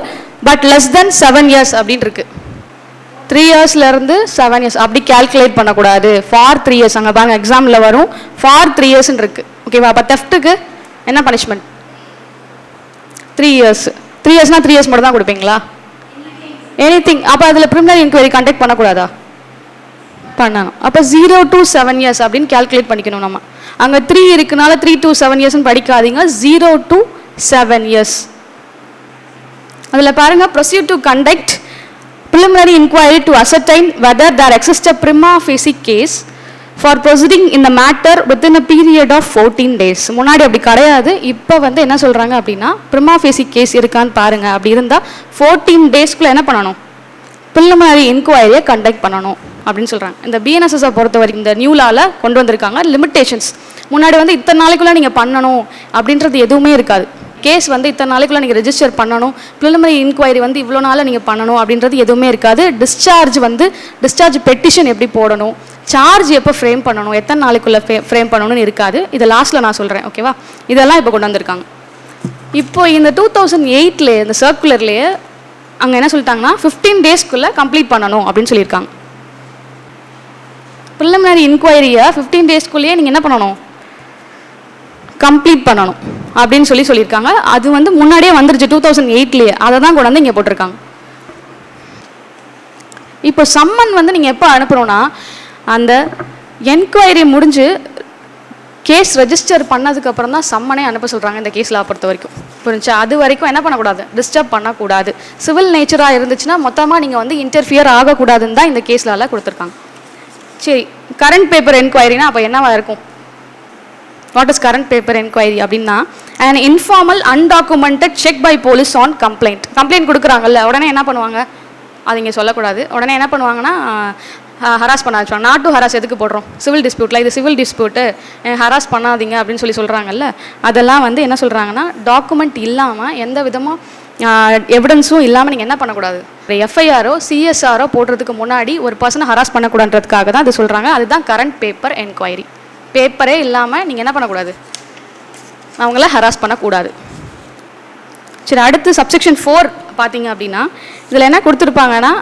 but less than 7 years அப்படின்னு இருக்கு. 3 yearsலேருந்து 7 years அப்படி கேல்குலேட் பண்ணக்கூடாது. ஃபார் 3 years அங்கே பாருங்க, எக்ஸாமில் வரும் ஃபார் 3 yearsன்னு இருக்கு. ஓகேவா? அப்போ தெஃப்ட்டுக்கு என்ன பனிஷ்மெண்ட்? 3 years. 3 yearsனா 3 years மட்டும் தான் கொடுப்பீங்களா? எனிதிங். அப்போ அதில் ப்ரிலிமினரி இன்கொயரி கண்டக்ட் பண்ணக்கூடாதா? பண்ணணும். அப்போ 0 to 7 years அப்படின்னு கேல்குலேட் பண்ணிக்கணும் நம்ம. அங்கே 3 இருக்குனால 3 to 7 yearsன்னு படிக்காதீங்க, 0 to 7 years. அதில் பாருங்க, proceed to conduct preliminary inquiry to ascertain whether there exists a prima facie case for proceeding in the matter within a period of 14 days. முன்னாடி அப்படி கிடையாது. இப்போ வந்து என்ன சொல்கிறாங்க அப்படின்னா, prima facie case இருக்கான்னு பாருங்க. அப்படி இருந்தால் 14 daysக்குள்ளே என்ன பண்ணணும், preliminary inquiry கண்டக்ட் பண்ணணும் அப்படின்னு சொல்கிறாங்க. இந்த BNSS பொறுத்த வரைக்கும் இந்த நியூ லாவில் கொண்டு வந்திருக்காங்க லிமிட்டேஷன்ஸ். முன்னாடி வந்து இத்தனை நாளைக்குள்ளே நீங்கள் பண்ணணும் அப்படின்றது எதுவுமே இருக்காது. கேஸ் வந்து இத்தனை நாளைக்குள்ளே நீங்கள் ரெஜிஸ்டர் பண்ணணும், ப்ரிலிமினரி இன்கொயரி வந்து இவ்வளோ நாளில் நீங்கள் பண்ணணும் அப்படின்றது எதுவுமே இருக்காது. டிஸ்சார்ஜ் பெட்டிஷன் எப்படி போடணும், சார்ஜ் எப்போ ஃப்ரேம் பண்ணணும், எத்தனை நாளைக்குள்ளே ஃப்ரேம் பண்ணணும்னு இருக்காது. இதை லாஸ்ட்டில் நான் சொல்கிறேன், ஓகேவா? இதெல்லாம் இப்போ கொண்டு வந்திருக்காங்க. இப்போ இந்த 2008 இந்த சர்க்குலர்லேயே அங்கே என்ன சொல்லிட்டாங்கன்னா 15 daysக்குள்ளே கம்ப்ளீட் பண்ணணும் அப்படின்னு சொல்லியிருக்காங்க. ப்ரிலிமினரி இன்கொயரியை 15 daysக்குள்ளேயே நீங்கள் என்ன பண்ணணும், கம்ப்ளீட் பண்ணணும் அப்படின்னு சொல்லியிருக்காங்க. அது வந்து முன்னாடியே வந்துருச்சு 2008, அதை தான் கொண்டு வந்து இங்கே போட்டிருக்காங்க. இப்போ சம்மன் வந்து நீங்கள் எப்போ அனுப்பணும்னா, அந்த என்கொயரி முடிஞ்சு கேஸ் ரெஜிஸ்டர் பண்ணதுக்கப்புறம் தான் சம்மனே அனுப்ப சொல்கிறாங்க இந்த கேஸில் பொறுத்த வரைக்கும். புரிஞ்சா? அது வரைக்கும் என்ன பண்ணக்கூடாது, டிஸ்டர்ப் பண்ணக்கூடாது. சிவில் நேச்சராக இருந்துச்சுன்னா மொத்தமாக நீங்கள் வந்து இன்டர்ஃபியர் ஆகக்கூடாதுன்னு தான் இந்த கேஸ்லால கொடுத்துருக்காங்க. சரி, கரண்ட் பேப்பர் என்கொயரினா அப்போ என்னவா இருக்கும்? What is current paper enquiry அப்படின்னா, an informal undocumented check by police on complaint. Complaint கொடுக்குறாங்கல்ல, உடனே என்ன பண்ணுவாங்க, அது இங்கே சொல்லக்கூடாது. உடனே என்ன பண்ணுவாங்கன்னா ஹராஸ் பண்ண வச்சுவாங்க. நாட் டு ஹராஸ் எதுக்கு போடுறோம், சிவில் டிஸ்பியூட்டில், இது சிவில் டிஸ்பியூட்டு, ஹராஸ் பண்ணாதீங்க அப்படின்னு சொல்கிறாங்கல்ல. அதெல்லாம் வந்து என்ன சொல்கிறாங்கன்னா, டாக்குமெண்ட் இல்லாமல் எந்த விதமாக எவிடன்ஸும் இல்லாமல் நீங்கள் என்ன பண்ணக்கூடாது, எஃப்ஐஆரோ சிஎஸ்ஆரோ போடுறதுக்கு முன்னாடி ஒரு பர்சனை ஹராஸ் பண்ணக்கூடாதுன்றதுக்காக தான் அது சொல்கிறாங்க. அதுதான் கரண்ட் பேப்பர் என்கொயரி. பேப்பரே இல்லாமல் நீங்கள் என்ன பண்ணக்கூடாது, அவங்கள ஹராஸ் பண்ணக்கூடாது. சரி, அடுத்து சப்செக்ஷன் 4 பார்த்தீங்க அப்படின்னா, இதில் என்ன கொடுத்துருப்பாங்கன்னா,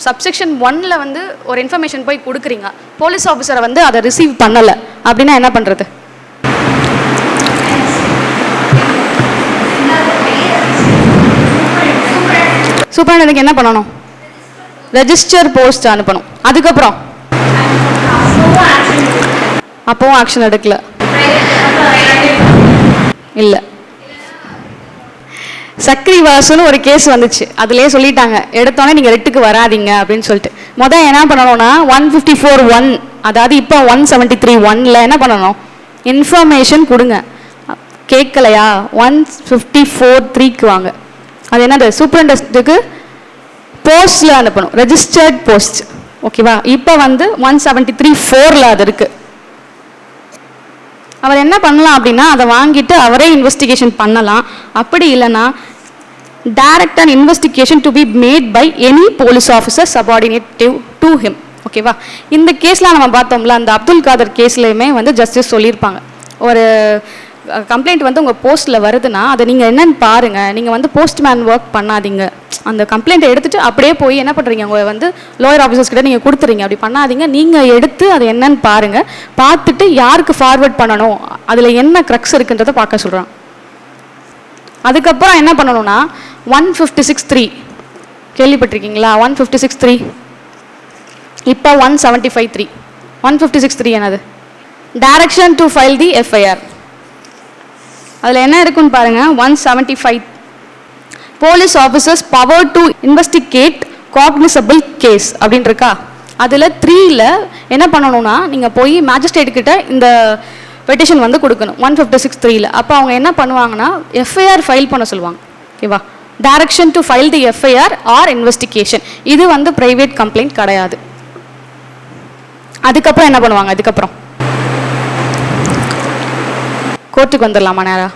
சப்செக்ஷன் 1ல் வந்து ஒரு இன்ஃபர்மேஷன் போய் கொடுக்குறீங்க, போலீஸ் ஆஃபீஸரை வந்து அதை ரிசீவ் பண்ணலை அப்படின்னா என்ன பண்ணுறது? சூப்பரண்டுக்கு என்ன பண்ணணும், ரெஜிஸ்டர் போஸ்ட் அனுப்பணும். அதுக்கப்புறம் அப்போவும் ஆக்ஷன் எடுக்கல, இல்லை. சக்ரிவாசுன்னு ஒரு கேஸ் வந்துச்சு, அதுலேயே சொல்லிட்டாங்க, எடுத்தோன்னே நீங்கள் ரிட்டுக்கு வராதிங்க அப்படின்னு சொல்லிட்டு. மொதல் என்ன பண்ணணும்னா 154(1), அதாவது இப்போ 173(1)ல் என்ன பண்ணணும், இன்ஃபர்மேஷன் கொடுங்க. கேட்கலையா, 154(3)க்கு வாங்க. அது என்னது, சூப்பரண்டுக்கு போஸ்டில் அனுப்பணும், ரெஜிஸ்டர்ட் போஸ்ட், ஓகேவா? இப்போ வந்து 173(4)ல் அது இருக்குது. அவர் என்ன பண்ணலாம் அப்படின்னா, அதை வாங்கிட்டு அவரே இன்வெஸ்டிகேஷன் பண்ணலாம். அப்படி இல்லைன்னா direct and investigation to be made by any police officer subordinate to him, ஓகேவா? இந்த கேஸ்லாம் நம்ம பார்த்தோம்ல, அந்த அப்துல் காதர் கேஸ்லையுமே வந்து ஜஸ்டிஸ் சொல்லியிருப்பாங்க, ஒரு கம்ப்ளைண்ட் வந்து உங்கள் போஸ்ட்டில் வருதுன்னா அதை நீங்கள் என்னென்னு பாருங்கள், நீங்கள் வந்து போஸ்ட்மேன் ஒர்க் பண்ணாதீங்க. அந்த கம்ப்ளைண்ட்டை எடுத்துகிட்டு அப்படியே போய் என்ன பண்ணுறீங்க, உங்கள் வந்து லோயர் ஆஃபீஸர்ஸ் கிட்ட நீங்கள் கொடுத்துறீங்க. அப்படி பண்ணாதீங்க, நீங்கள் எடுத்து அதை என்னன்னு பாருங்கள், பார்த்துட்டு யாருக்கு ஃபார்வர்ட் பண்ணணும், அதில் என்ன க்ரக்ஸ் இருக்குன்றதை பார்க்க சொல்கிறான். அதுக்கப்புறம் என்ன பண்ணணும்னா 156(3) கேள்விப்பட்டிருக்கீங்களா? 156(3) இப்போ 175(3). 156(3) என்னது, direction to file the FIR. அதில் என்ன இருக்குன்னு பாருங்கள், 175 police officers power to investigate cognizable case அப்படின்னு இருக்கா. அதில் 3ல் என்ன பண்ணணும்னா, நீங்கள் போய் மேஜிஸ்ட்ரேட் கிட்ட இந்த பெட்டிஷன் வந்து கொடுக்கணும் 156(3)ல். அப்போ அவங்க என்ன பண்ணுவாங்கன்னா எஃப்ஐஆர் ஃபைல் பண்ண சொல்லுவாங்க, ஓகேவா? Direction to file the FIR or investigation. இது வந்து ப்ரைவேட் கம்ப்ளைண்ட் கிடையாது. அதுக்கப்புறம் என்ன பண்ணுவாங்க, அதுக்கப்புறம் கோர்ட்டுக்கு வந்துடலாமா நேரா?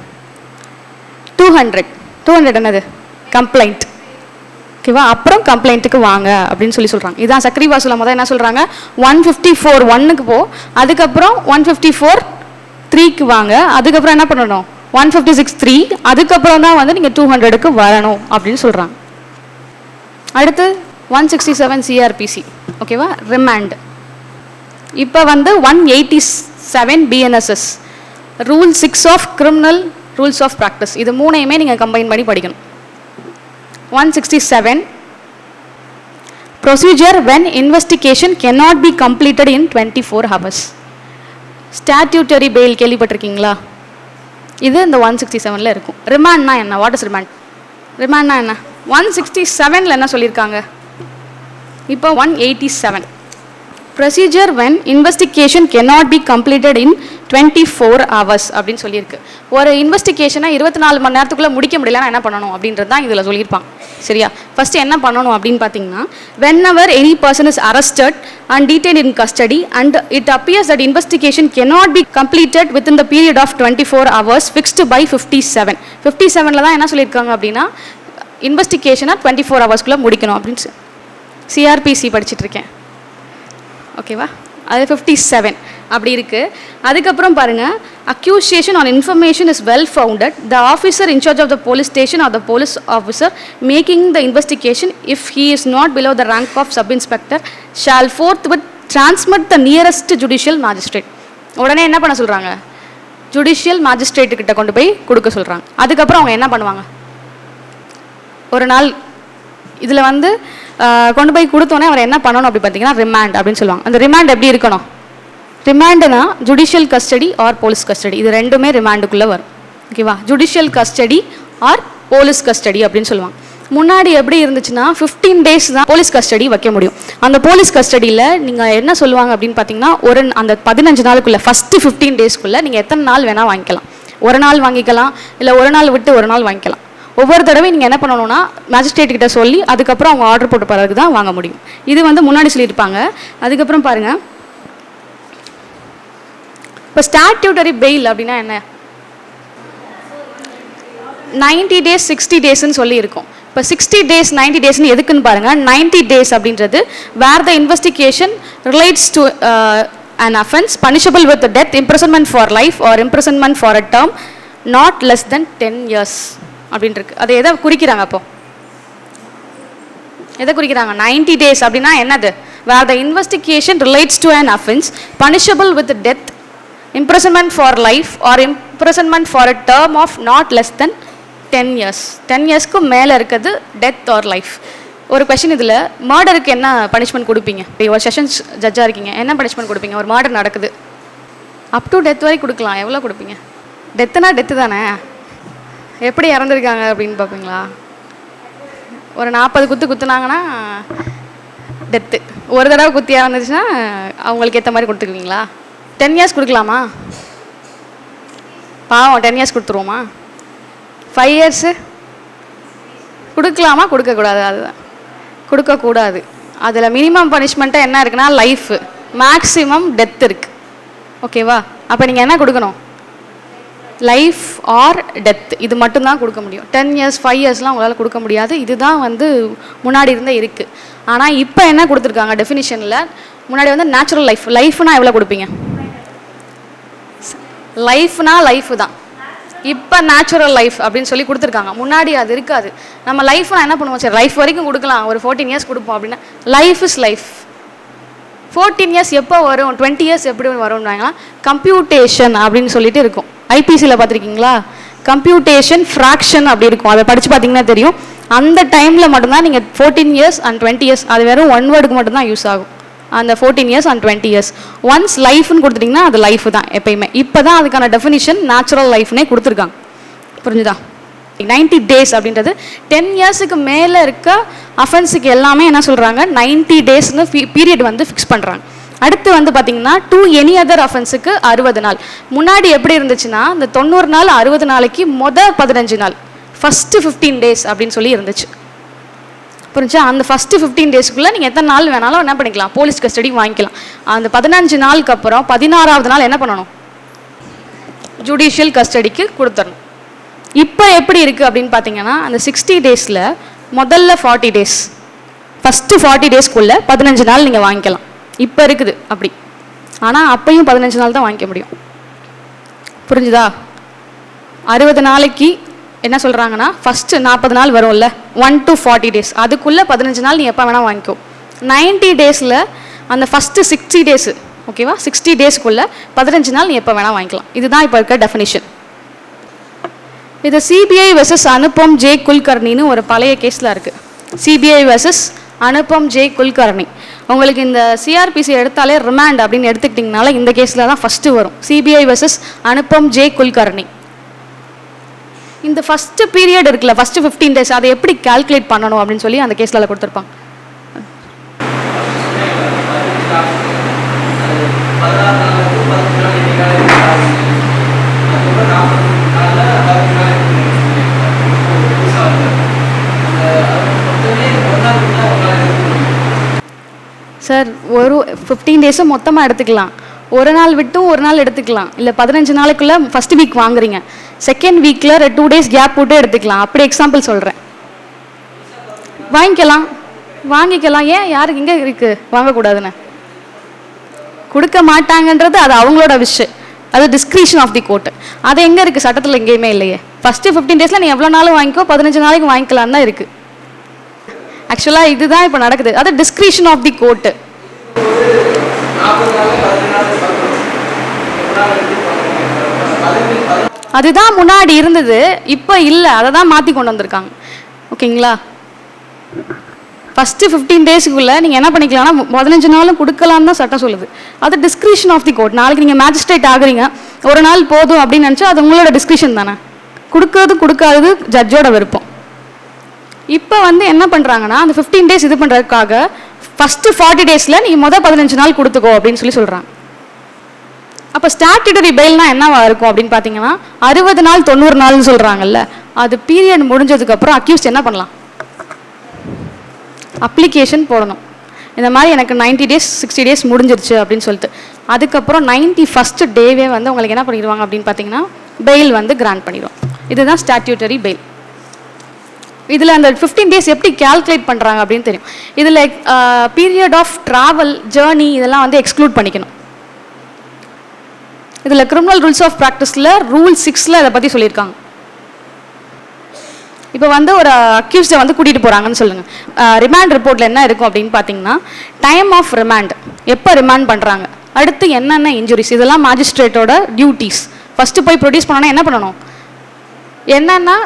200 என்னது, கம்ப்ளைண்ட், ஓகேவா? அப்புறம் கம்ப்ளைண்ட்டுக்கு வாங்க அப்படின்னு சொல்கிறாங்க. இதான் சக்ரிவாசுல முதல் என்ன சொல்கிறாங்க, 154(1)க்கு போ, அதுக்கப்புறம் 154(3)க்கு வாங்க, அதுக்கப்புறம் என்ன பண்ணணும் 156(3), அதுக்கப்புறம் தான் வந்து நீங்கள் 200க்கு வரணும் அப்படின்னு சொல்கிறாங்க. அடுத்து 167 சிஆர்பிசி, ஓகேவா? ரிமாண்ட். இப்போ வந்து 187 BNSS, rule 6 of criminal rules of practice. இது மூணையுமே நீங்கள் கம்பைன் பண்ணி படிக்கணும். 167 procedure when investigation cannot be completed in 24 hours. Statutory bail கேள்விப்பட்டிருக்கீங்களா? இது இந்த 167ல் இருக்கும். ரிமாண்ட்னா என்ன? What is remand? ரிமாண்ட்னா என்ன? 167ல் என்ன சொல்லியிருக்காங்க? இப்போ 187 procedure when investigation cannot be completed in 24 hours அப்படின்னு சொல்லியிருக்கு. ஒரு இன்வெஸ்டிகேஷனை 24 மணி நேரத்துக்குள்ளே முடிக்க முடியலன்னா என்ன பண்ணணும் அப்படின்றது தான் இதில் சொல்லியிருப்பாங்க. சரியா? ஃபஸ்ட்டு என்ன பண்ணணும் அப்படின்னு பார்த்தீங்கன்னா, whenever any person is arrested and detained in custody and it appears that investigation cannot be completed within the period of 24 hours fixed by 57. 57ல் தான் என்ன சொல்லியிருக்காங்க அப்படின்னா, இன்வெஸ்டிகேஷனை 24 ஹவர்ஸ்க்குள்ளே முடிக்கணும் அப்படின்னு. சிஆர்பிசி படிச்சுட்டு இருக்கேன், ஓகேவா? அது 57 அப்படி இருக்குது. அதுக்கப்புறம் பாருங்கள், accusation on information is well founded, the officer in charge of the police station or the police officer making the investigation if he is not below the rank of sub inspector shall forthwith transmit the nearest judicial magistrate. உடனே என்ன பண்ண சொல்கிறாங்க? Judicial மேஜிஸ்ட்ரேட்டுக்கிட்ட கொண்டு போய் கொடுக்க சொல்கிறாங்க. அதுக்கப்புறம் அவங்க என்ன பண்ணுவாங்க? ஒரு நாள் இதில் வந்து கொண்டு போய் கொடுத்தோன்னே அவர் என்ன பண்ணணும் அப்படி பார்த்தீங்கன்னா ரிமாண்ட் அப்படின்னு சொல்லுவாங்க. அந்த ரிமாண்ட் எப்படி இருக்கணும்? ரிமாண்டுனா judicial custody or police custody, இது ரெண்டுமே ரிமாண்டுக்குள்ளே வரும். ஓகேவா? Judicial custody or police custody அப்படின்னு சொல்லுவாங்க. முன்னாடி எப்படி இருந்துச்சுன்னா 15 days தான் போலீஸ் கஸ்டடி வைக்க முடியும். அந்த போலீஸ் கஸ்டடியில் நீங்கள் என்ன சொல்லுவாங்க அப்படின்னு பார்த்தீங்கன்னா, அந்த 15 நாளுக்குள்ளே ஃபஸ்ட்டு 15 daysக்குள்ளே நீங்கள் எத்தனை நாள் வேணால் வாங்கிக்கலாம். ஒரு நாள் வாங்கிக்கலாம், இல்லை ஒரு நாள் விட்டு ஒரு நாள் வாங்கிக்கலாம். ஒவ்வொரு தடவையும் நீங்கள் என்ன பண்ணணும்னா மேஜிஸ்ட்ரேட் கிட்ட சொல்லி அதுக்கப்புறம் அவங்க ஆர்டர் போட்டு பிறகு தான் வாங்க முடியும். இது வந்து முன்னாடி சொல்லியிருப்பாங்க. அதுக்கப்புறம் பாருங்கள், இப்போ ஸ்டாட்யூட்டரி பெயில் அப்படின்னா என்ன? 90 days 60 daysன்னு சொல்லியிருக்கோம். இப்போ 60 days 90 daysன்னு எதுக்குன்னு பாருங்கள். 90 days அப்படின்றது where the investigation relates to an offense punishable with death, imprisonment for life or imprisonment for a term not less than 10 years அப்படின்னு இருக்கு. அதை எதை குறிக்கிறாங்க? அப்போ எதை குறிக்கிறாங்க? 90 days அப்படின்னா என்னது? where the investigation relates to an offense punishable with death, imprisonment for life or imprisonment for a term of not less than 10 years. 10 yearsக்கு மேலே இருக்குது டெத் ஆர் லைஃப். ஒரு கொஷின், இதில் மர்டருக்கு என்ன பனிஷ்மெண்ட் கொடுப்பீங்க? இப்போ ஒரு செஷன்ஸ் ஜட்ஜாக இருக்கீங்க, என்ன பனிஷ்மெண்ட் கொடுப்பீங்க? ஒரு மர்டர் நடக்குது, அப் டு டெத் வரை கொடுக்கலாம். எவ்வளோ கொடுப்பீங்க? டெத்துனா டெத்து தானே, எப்படி இறந்துருக்காங்க அப்படின்னு பார்ப்பீங்களா? ஒரு 40 குத்து குத்துனாங்கன்னா டெத்து. ஒரு தடவை குத்தி இறந்துச்சுன்னா அவங்களுக்கு ஏற்ற மாதிரி கொடுத்துக்குவீங்களா? 10 years கொடுக்கலாமா? பாவம் 10 years கொடுத்துருவோமா? 5 years கொடுக்கலாமா? கொடுக்கக்கூடாது. அதுதான் கொடுக்கக்கூடாது. அதில் மினிமம் பனிஷ்மெண்ட்டாக என்ன இருக்குன்னா லைஃபு, மேக்ஸிமம் டெத் இருக்குது. ஓகேவா? அப்போ நீங்கள் என்ன கொடுக்கணும்? லைஃப் ஆர் டெத், இது மட்டும்தான் கொடுக்க முடியும். 10 years 5 yearsலாம் உங்களால் கொடுக்க முடியாது. இதுதான் வந்து முன்னாடி இருந்தே இருக்குது. ஆனால் இப்போ என்ன கொடுத்துருக்காங்க டெஃபினிஷனில்? முன்னாடி வந்து நேச்சுரல் லைஃப். லைஃப்னா எவ்வளோ கொடுப்பீங்க? லைஃப்னா லைஃபு தான். இப்போ நேச்சுரல் லைஃப் அப்படின்னு சொல்லி கொடுத்துருக்காங்க. முன்னாடி அது இருக்காது. நம்ம லைஃப்னா என்ன பண்ணுவோம்? சரி லைஃப் வரைக்கும் கொடுக்கலாம், ஒரு 14 years கொடுப்போம் அப்படின்னா லைஃப் இஸ் லைஃப். 14 years எப்போ வரும்? 20 years எப்படி வரும்னாங்கன்னா கம்ப்யூட்டேஷன் அப்படின்னு சொல்லிட்டு இருக்கும். ஐபிசியில் பார்த்துருக்கீங்களா? கம்ப்யூட்டேஷன் ஃப்ராக்ஷன் அப்படி இருக்கும். அதை படித்து பார்த்தீங்கன்னா தெரியும். அந்த டைமில் மட்டும்தான் நீங்கள் 14 years and 20 years, அது வெறும் ஒன் வேர்டுக்கு மட்டும்தான் யூஸ் ஆகும். அந்த 14 years and 20 years ஒன்ஸ் லைஃப்னு கொடுத்துட்டிங்கன்னா அது லைஃப் தான் எப்பயுமே. இப்போ தான் அதுக்கான டெஃபினிஷன் நேச்சுரல் லைஃப்னே கொடுத்துருக்காங்க. புரிஞ்சுதா? 90 days அப்படின்றது 10 yearsக்கு மேலே இருக்க அஃபென்ஸுக்கு எல்லாமே என்ன சொல்கிறாங்க? 90 daysன்னு பீரியட் வந்து ஃபிக்ஸ் பண்ணுறாங்க. அடுத்து வந்து பார்த்தீங்கன்னா டு எனி அதர் அஃபென்ஸுக்கு 60 நாள். முன்னாடி எப்படி இருந்துச்சுன்னா இந்த 90 நாள் 60 நாளைக்கு 15 நாள் ஃபஸ்ட்டு 15 days அப்படின்னு சொல்லி இருந்துச்சு. புரிஞ்சா? அந்த ஃபஸ்ட்டு 15 daysக்குள்ளே நீங்கள் எத்தனை நாள் வேணாலும் என்ன பண்ணிக்கலாம்? போலீஸ் கஸ்டடி வாங்கிக்கலாம். அந்த 15 நாளுக்கு அப்புறம் 16வது நாள் என்ன பண்ணணும்? ஜுடிஷியல் கஸ்டடிக்கு கொடுத்துடணும். இப்போ எப்படி இருக்குது அப்படின்னு பார்த்தீங்கன்னா அந்த 60 daysல முதல்ல 40 days, ஃபஸ்ட்டு 40 daysக்குள்ளே 15 நாள் நீங்கள் வாங்கிக்கலாம். இப்போ இருக்குது அப்படி. ஆனால் அப்பையும் 15 நாள் தான் வாங்கிக்க முடியும். புரிஞ்சுதா? 60 நாளைக்கு என்ன சொல்கிறாங்கன்னா ஃபஸ்ட்டு 40 நாள் வரும்ல, 1 to 40 days, அதுக்குள்ளே 15 நாள் நீ எப்போ வேணால் வாங்கிக்கோ. 90 daysல அந்த ஃபஸ்ட்டு 60 days, ஓகேவா? 60 daysக்குள்ளே 15 நாள் நீ எப்போ வேணால் வாங்கிக்கலாம். இதுதான் இப்போ இருக்க டெஃபினிஷன். இது சிபிஐ வெர்சஸ் அனுபம் ஜே குல்கர்னின்னு ஒரு பழைய கேஸில் இருக்குது. CBI versus Anupam J Kulkarni. உங்களுக்கு இந்த சிஆர்பிசி எடுத்தாலே ரிமாண்ட் அப்படின்னு எடுத்துக்கிட்டிங்கனால இந்த கேஸில் தான் ஃபஸ்ட்டு வரும். CBI versus Anupam J Kulkarni. இந்த ஃபஸ்ட்டு பீரியட் இருக்குல்ல, ஃபஸ்ட்டு 15 days அதை எப்படி கால்குலேட் பண்ணணும் அப்படின்னு சொல்லி அந்த கேஸில் கொடுத்துருப்பாங்க. சார் ஒரு 15 days மொத்தமாக எடுத்துக்கலாம், ஒரு நாள் விட்டும் ஒரு நாள் எடுத்துக்கலாம், இல்லை 15 நாளைக்குள்ளே ஃபஸ்ட் வீக் வாங்குறீங்க, செகண்ட் வீக்கில் 2 days கேப் போட்டு எடுத்துக்கலாம். அப்படி எக்ஸாம்பிள் சொல்கிறேன். வாங்கிக்கலாம். ஏன் யாருக்கு இங்கே இருக்குது வாங்கக்கூடாதுன்னு? கொடுக்க மாட்டாங்கன்றது அது அவங்களோட விஷயம், அது டிஸ்கிரிஷன் ஆஃப் தி கோர்ட். அது எங்கே இருக்குது? சட்டத்தில் எங்கேயுமே இல்லையே. ஃபஸ்ட்டு 15 days நீ எவ்வளோ நாளும் வாங்கிக்கோ, 15 நாளைக்கு வாங்கிக்கலான்னு தான் இருக்குது. ஆக்சுவலாக இதுதான் இப்போ நடக்குது, அது டிஸ்கிரிஷன் ஆஃப் தி கோர்ட். அதுதான் முன்னாடி இருந்தது, இப்போ இல்லை, அதை தான் மாற்றி கொண்டு வந்திருக்காங்க. ஓகேங்களா? ஃபஸ்ட்டு 15 daysக்குள்ளே நீங்கள் என்ன பண்ணிக்கலாம்னா 15 நாளும் கொடுக்கலான்னு தான் சட்டம் சொல்லுது. அது டிஸ்கிரிஷன் ஆஃப் தி கோர்ட். நாளைக்கு நீங்கள் மேஜிஸ்ட்ரேட் ஆகுறீங்க, ஒரு நாள் போதும் அப்படின்னு நினச்சா அது உங்களோட டிஸ்கிரிஷன் தானே. கொடுக்காதது ஜட்ஜோட விருப்பம். இப்போ என்ன பண்ணுறாங்கன்னா அந்த 15 days இது பண்ணுறதுக்காக ஃபஸ்ட்டு 40 daysல நீங்கள் 15 நாள் கொடுத்துக்கோ அப்படின்னு சொல்கிறாங்க. அப்போ ஸ்டாட்யூட்டரி பெயில்னா என்னவா இருக்கும் அப்படின்னு பார்த்தீங்கன்னா 60 நாள் 90 நாள்னு சொல்கிறாங்கல்ல, அது பீரியட் முடிஞ்சதுக்கப்புறம் அக்யூஸ்ட் என்ன பண்ணலாம்? அப்ளிகேஷன் போடணும். இந்த மாதிரி எனக்கு 90 days 60 days முடிஞ்சிருச்சு அப்படின்னு சொல்லிட்டு அதுக்கப்புறம் 91st டேவே உங்களுக்கு என்ன பண்ணிடுவாங்க அப்படின்னு பார்த்தீங்கன்னா பெயில் கிராண்ட் பண்ணிடுவோம். இதுதான் ஸ்டாட்யூட்டரி பெயில். இதில் அந்த 15 days எப்படி கால்குலேட் பண்ணுறாங்க அப்படின்னு தெரியும். இதில் பீரியட் ஆஃப் ட்ராவல், ஜேர்னி இதெல்லாம் எக்ஸ்க்ளூட் பண்ணிக்கணும். இதில் கிரிமினல் ரூல்ஸ் ஆஃப் ப்ராக்டிஸில் ரூல் 6ல் இதை பற்றி சொல்லியிருக்காங்க. இப்போ ஒரு அக்யூஸ்டை கூட்டிகிட்டு போகிறாங்கன்னு சொல்லுங்கள். ரிமாண்ட் ரிப்போர்ட்டில் என்ன இருக்கும் அப்படின்னு பார்த்தீங்கன்னா டைம் ஆஃப் ரிமாண்ட், எப்போ ரிமாண்ட் பண்ணுறாங்க, அடுத்து என்னென்ன இன்ஜுரிஸ், இதெல்லாம் மேஜிஸ்ட்ரேட்டோட டியூட்டிஸ். ஃபஸ்ட்டு போய் ப்ரொடியூஸ் பண்ணோன்னா என்ன பண்ணணும், என்னென்னா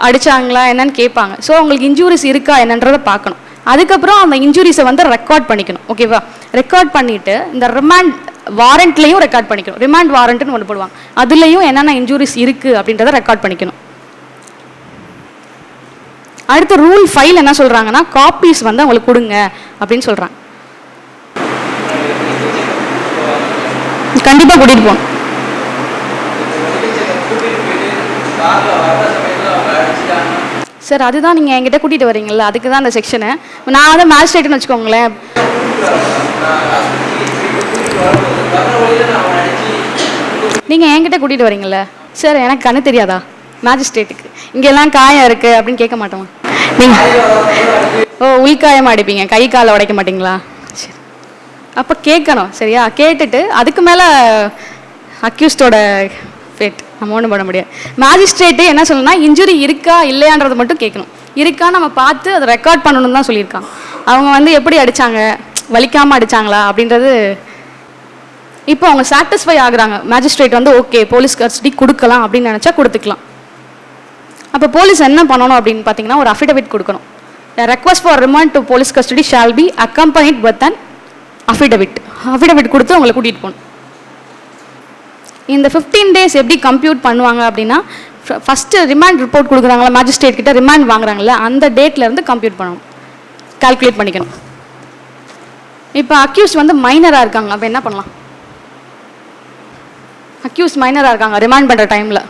அடித்தாங்களா என்னன்னு கேட்பாங்க. ஸோ உங்களுக்கு இன்ஜூரிஸ் இருக்கா என்னன்றதை பார்க்கணும். அதுக்கப்புறம் அந்த இன்ஜுரிஸை ரெக்கார்ட் பண்ணிக்கணும். ஓகேவா? ரெக்கார்ட் பண்ணிவிட்டு இந்த ரிமாண்ட் வாரண்ட்லேயும் ரெக்கார்ட் பண்ணிக்கணும். ரிமாண்ட் வாரண்ட்னு ஒன்று போடுவாங்க, அதுலேயும் என்னென்ன இன்ஜுரிஸ் இருக்குது அப்படின்றத ரெக்கார்ட் பண்ணிக்கணும். அடுத்து ரூல் 5 என்ன சொல்கிறாங்கன்னா காப்பீஸ் அவங்களுக்கு கொடுங்க அப்படின்னு சொல்கிறாங்க. கண்டிப்பாக கூட்டிகிட்டு போகணும். சார் அதுதான் நீங்கள் என்கிட்ட கூட்டிகிட்டு வரீங்களா, அதுக்கு தான் அந்த செக்ஷனு. நான் மேஜிஸ்ட்ரேட்னு வச்சுக்கோங்களேன். நீங்கள் என்கிட்ட கூட்டிகிட்டு வரீங்களா சார், எனக்கு கண்ணு தெரியாதா மேஜிஸ்ட்ரேட்டுக்கு, இங்கெல்லாம் காயம் இருக்குது அப்படின்னு கேட்க மாட்டோமா நீங்கள்? உள்காயம் அடிப்பீங்க, கை காலை உடைக்க மாட்டிங்களா? சரி, அப்போ கேட்கணும். சரியா? கேட்டுட்டு அதுக்கு மேலே அக்யூஸ்டோட ஃபேட் நம்ம ஒன்றும் பண்ண முடியாது. மேஜிஸ்ட்ரேட்டு என்ன சொல்லணும்னா இன்ஜுரி இருக்கா இல்லையான்றதை மட்டும் கேட்கணும். இருக்கா நம்ம பார்த்து அதை ரெக்கார்ட் பண்ணணும்னு தான் சொல்லியிருக்காங்க. அவங்க எப்படி அடித்தாங்க, வலிக்காமல் அடித்தாங்களா அப்படின்றது இப்போ அவங்க சாட்டிஸ்ஃபை ஆகுறாங்க. மேஜிஸ்ட்ரேட் ஓகே போலீஸ் கஸ்டடி கொடுக்கலாம் அப்படின்னு நினச்சா கொடுத்துக்கலாம். அப்போ போலீஸ் என்ன பண்ணணும் அப்படின்னு பார்த்தீங்கன்னா ஒரு அஃபிடவிட் கொடுக்கணும். Request for remand to police custody shall be accompanied with an affidavit கொடுத்து அவங்களை கூட்டிகிட்டு போகணும். இந்த 15 days எப்படி கம்ப்யூட் பண்ணுவாங்க அப்படின்னா ஃபஸ்ட்டு ரிமாண்ட் ரிப்போர்ட் கொடுக்குறாங்களா மேஜிஸ்ட்ரேட் கிட்ட, ரிமாண்ட் வாங்குறாங்களே அந்த டேட்லேருந்து கம்ப்யூட் பண்ணணும், கால்குலேட் பண்ணிக்கணும். இப்போ அக்யூஸ்ட் மைனராக இருக்காங்க, அப்போ என்ன பண்ணலாம்? அக்யூஸ்ட் மைனராக இருக்காங்க ரிமாண்ட் பண்ணுற டைமில்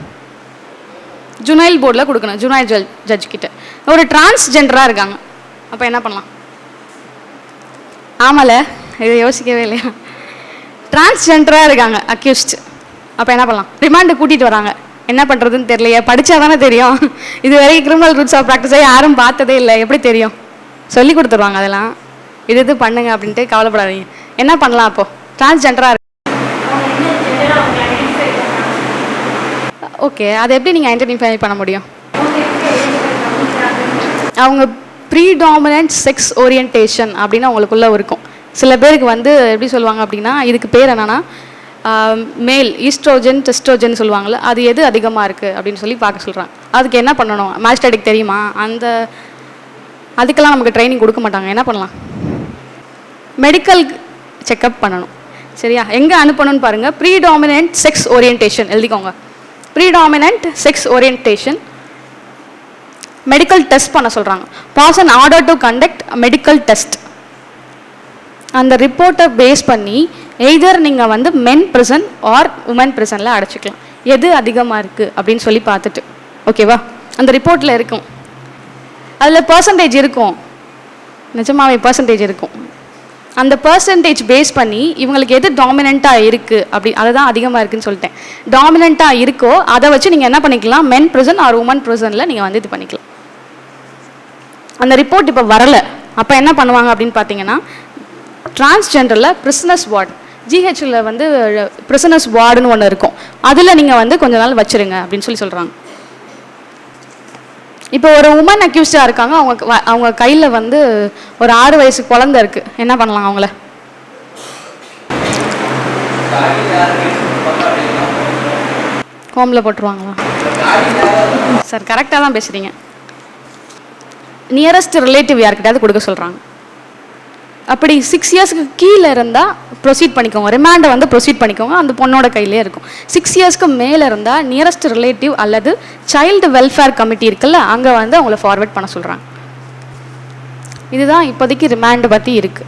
ஜுனைல் போர்டில் கொடுக்கணும், ஜுனைல் ஜட்ஜ் கிட்ட. ஒரு டிரான்ஸ்ஜெண்டராக இருக்காங்க, அப்போ என்ன பண்ணலாம்? ஆமால, இதை யோசிக்கவே இல்லையா? டிரான்ஸ்ஜெண்டராக இருக்காங்க அக்யூஸ்ட், அப்போ என்ன பண்ணலாம்? ரிமாண்டு கூட்டிகிட்டு வராங்க, என்ன பண்ணுறதுன்னு தெரியலையே, படித்தா தானே தெரியும். இது வரைக்கும் கிரிமினல் ரூல்ஸ் ஆஃப் ப்ராக்டிஸை யாரும் பார்த்ததே இல்லை, எப்படி தெரியும்? சொல்லி கொடுத்துருவாங்க அதெல்லாம், இது பண்ணுங்க அப்படின்ட்டு கவலைப்படாதீங்க. என்ன பண்ணலாம் அப்போது? டிரான்ஸ்ஜெண்டராக ஓகே, அதை எப்படி நீங்கள் ஐடென்டிஃபை பண்ண முடியும்? அவங்க ப்ரீடாமினன்ட் செக்ஸ் ஓரியன்டேஷன் அப்படின்னு அவங்களுக்குள்ளே இருக்கும். சில பேருக்கு எப்படி சொல்லுவாங்க அப்படின்னா இதுக்கு பேர் என்னென்னா மேல் ஈஸ்ட்ரோஜன் டெஸ்ட்ரோஜன் சொல்லுவாங்கள்ல, அது எது அதிகமாக இருக்குது அப்படின்னு சொல்லி பார்க்க சொல்கிறாங்க. அதுக்கு என்ன பண்ணணும்? மேஜிஸ்ட்ரேட்டுக்கு தெரியுமா? அதுக்கெல்லாம் நமக்கு ட்ரைனிங் கொடுக்க மாட்டாங்க. என்ன பண்ணலாம்? மெடிக்கல் செக்கப் பண்ணணும். சரியா? எங்கே அனுப்பணும்னு பாருங்கள். ப்ரீடாமினன்ட் செக்ஸ் ஓரியன்டேஷன் எழுதிக்கோங்க. Predominant sex orientation, medical test பண்ண சொல்கிறாங்க. Pass an order to conduct medical test. அந்த ரிப்போர்ட்டை பேஸ் பண்ணி எய்தர் நீங்கள் வந்து மென் ப்ரிசன் ஆர் உமன் ப்ரிசனில் அடைச்சிக்கலாம். எது அதிகமாக இருக்குது அப்படின்னு சொல்லி பார்த்துட்டு, ஓகேவா? அந்த ரிப்போர்ட்டில் இருக்கும், அதில் பர்சன்டேஜ் இருக்கும், நிஜமாவே பர்சன்டேஜ் இருக்கும். அந்த பர்சன்டேஜ் பேஸ் பண்ணி இவங்களுக்கு எது டாமினண்ட்டாக இருக்குது அப்படி, அதுதான் அதிகமாக இருக்குதுன்னு சொல்லிட்டேன். டாமினண்ட்டாக இருக்கோ அதை வச்சு நீங்கள் என்ன பண்ணிக்கலாம், மென் ப்ரிசன் ஆர் உமன் ப்ரிசனில் நீங்கள் வந்து இது பண்ணிக்கலாம். அந்த ரிப்போர்ட் இப்போ வரலை, அப்போ என்ன பண்ணுவாங்க அப்படின்னு பார்த்தீங்கன்னா, டிரான்ஸ்ஜெண்டரில் பிரிசனஸ் வார்டு, ஜிஹெச்சில் வந்து பிரிசனஸ் வார்டுன்னு ஒன்று இருக்கும், அதில் நீங்கள் வந்து கொஞ்ச நாள் வச்சுருங்க அப்படின்னு சொல்லி சொல்கிறாங்க. இப்போ ஒரு உமன் அக்யூஸ்டாக இருக்காங்க, அவங்க கையில் வந்து ஒரு 6 வயசு குழந்தை இருக்குது, என்ன பண்ணலாம் அவங்கள? ஹோமில் போட்டுருவாங்களா? சார் கரெக்டாக தான் பேசுகிறீங்க. நியரஸ்ட் ரிலேட்டிவ் யார்கிட்டயாவது கொடுக்க சொல்கிறாங்க. அப்படி 6 இயர்ஸ்க்கு கீழே இருந்தால் ப்ரொசீட் பண்ணிக்கோங்க, ரிமாண்டை வந்து ப்ரொசீட் பண்ணிக்கோங்க, அந்த பொண்ணோட கையிலே இருக்கும். 6 இயர்ஸ்க்கு மேலே இருந்தால் நியரஸ்ட் ரிலேட்டிவ் அல்லது சைல்டு வெல்ஃபேர் கமிட்டி இருக்குல்ல, அங்கே வந்து அவங்கள ஃபார்வர்ட் பண்ண சொல்கிறாங்க. இதுதான் இப்போதைக்கு ரிமாண்டை பற்றி இருக்குது.